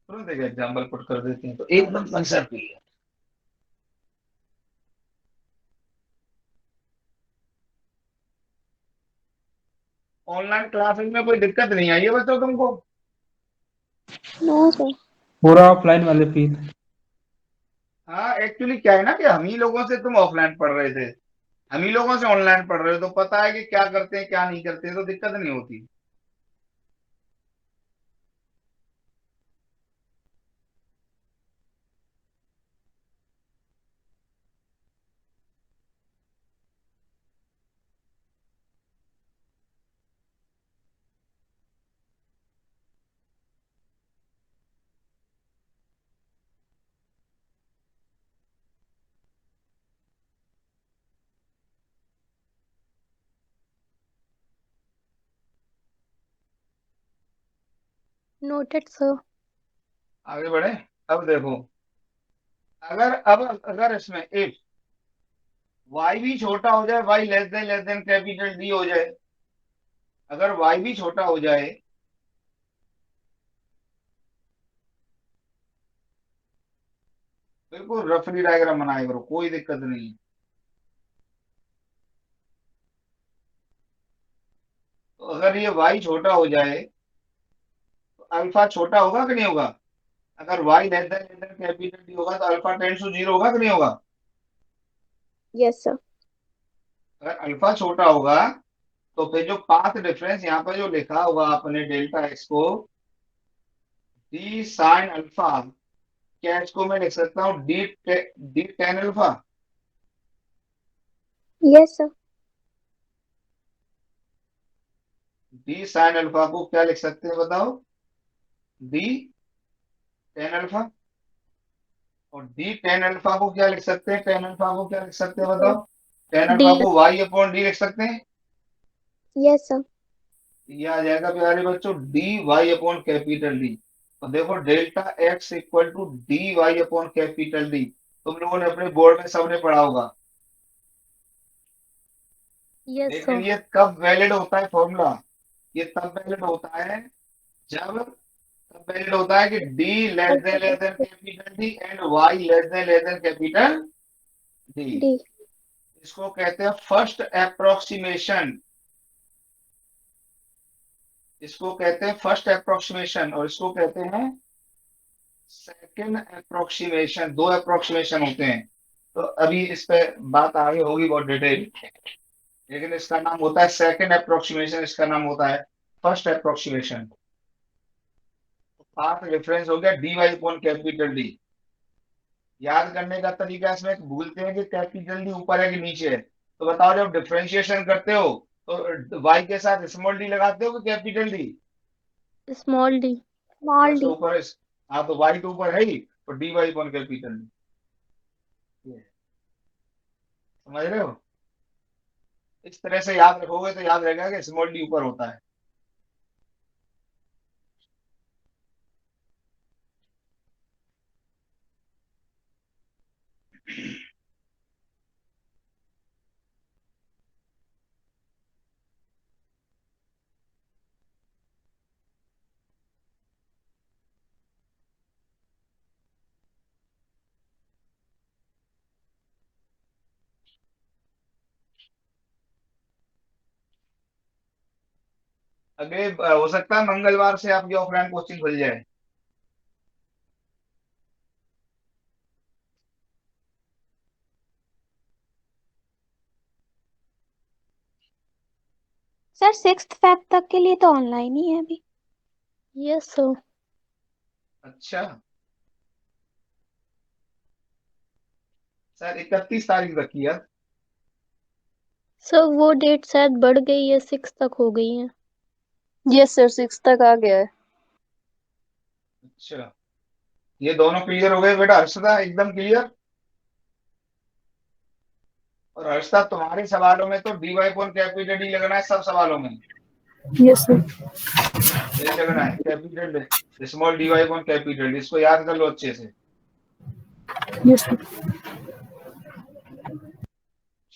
तुरंत एक एग्जाम्पल पुट कर देते हैं तो एकदम कंसेप्ट क्लियर। ऑनलाइन क्लासेस में कोई दिक्कत नहीं आई है बच्चों तुमको।
No sir.
पूरा ऑफलाइन वाले फील।
हाँ एक्चुअली क्या है ना कि हम ही लोगों से तुम ऑफलाइन पढ़ रहे थे, हम ही लोगों से ऑनलाइन पढ़ रहे हो, तो पता है कि क्या करते हैं क्या नहीं करते हैं, तो दिक्कत नहीं होती।
Noted sir.
आगे बढ़े। अब देखो, अगर इसमें इफ y भी छोटा हो जाए, y less than capital D हो जाए, अगर y भी छोटा हो जाए बिल्कुल रफली डायग्राम बनाया करो, कोई दिक्कत नहीं है। तो अगर ये y छोटा हो जाए तो अल्फा छोटा होगा कि नहीं होगा? अगर y less than capital D होगा तो अल्फा टेंड्स टू 0 होगा कि नहीं होगा?
Yes sir.
अगर अल्फा छोटा होगा तो फिर जो पाथ डिफरेंस यहाँ पर जो लिखा होगा आपने डेल्टा एक्स को डी साइन अल्फा, क्या इसको मैं लिख सकता हूँ D tan alpha?
Yes sir.
D sine alpha को क्या लिख सकते हैं बताओ? D tan alpha. और डी टेन अल्फा को क्या लिख सकते हैं? टेन अल्फा को क्या लिख सकते हैं बताओ? टेन अल्फा को वाई अपॉन डी लिख सकते हैं।
Yes sir.
ये आ जाएगा प्यारे बच्चों D Y upon capital D. तो देखो delta X equal to D Y upon capital D, तुम लोगों ने अपने बोर्ड में सबने पढ़ा होगा।
यस
लेकिन
सर।
ये कब वैलिड होता है फॉर्मूला? ये तब वैलिड होता है जब तब वैलिड होता है कि d less than capital D and y less than capital D.
D.
इसको कहते हैं फर्स्ट अप्रोक्सीमेशन, इसको कहते हैं फर्स्ट अप्रोक्सीमेशन, और इसको कहते हैं सेकंड अप्रोक्सीमेशन। दो अप्रोक्सीमेशन होते हैं। तो अभी इस पे बात आगे होगी बहुत डिटेल, लेकिन इसका नाम होता है सेकंड अप्रोक्सीमेशन, इसका नाम होता है फर्स्ट अप्रोक्सीमेशन। पाथ डिफरेंस हो गया D Y upon capital D. याद करने का तरीका इसमें भूलते हैं कि कैपिटल डी ऊपर है कि नीचे है। तो बताओ जब डिफरेंशिएशन करते हो तो y के साथ स्मॉल डी लगाते हो कि capital D?
Small D.
Small
बस
डी।
ऊपर है। हाँ तो y तो ऊपर है ही, तो D Y upon capital D. समझ रहे हो? इस तरह से याद रखोगे तो याद रहेगा कि स्मॉल डी ऊपर होता है। अगले हो सकता है मंगलवार से आपकी ऑफलाइन कोचिंग खुल जाए।
सर 6 फेब तक के लिए तो ऑनलाइन ही है अभी।
Yes sir.
अच्छा सर 31 तारीख तक की है।
सर वो डेट शायद बढ़ गई है, 6 तक हो गई है।
यस सर 6 तक आ गया है।
अच्छा ये दोनों क्लियर हो गए बेटा? हर्षदा एकदम क्लियर? और हर्षदा तुम्हारे सवालों में तो D Y upon capital D लगना है, सब सवालों में
यस सर।
यही लगना है, capital small D Y upon capital D. इसको याद कर लो अच्छे से।
Yes sir.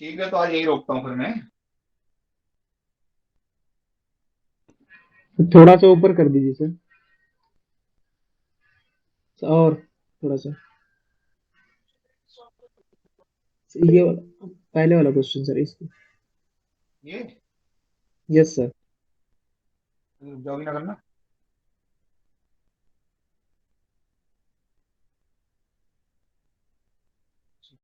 ठीक है तो आज यही रोकता हूँ फिर मैं।
थोड़ा सा ऊपर कर दीजिए सर, और थोड़ा सा ये वाला पहले वाला क्वेश्चन सर, इसको।
ये
यस सर।
जॉगिंग ना करना।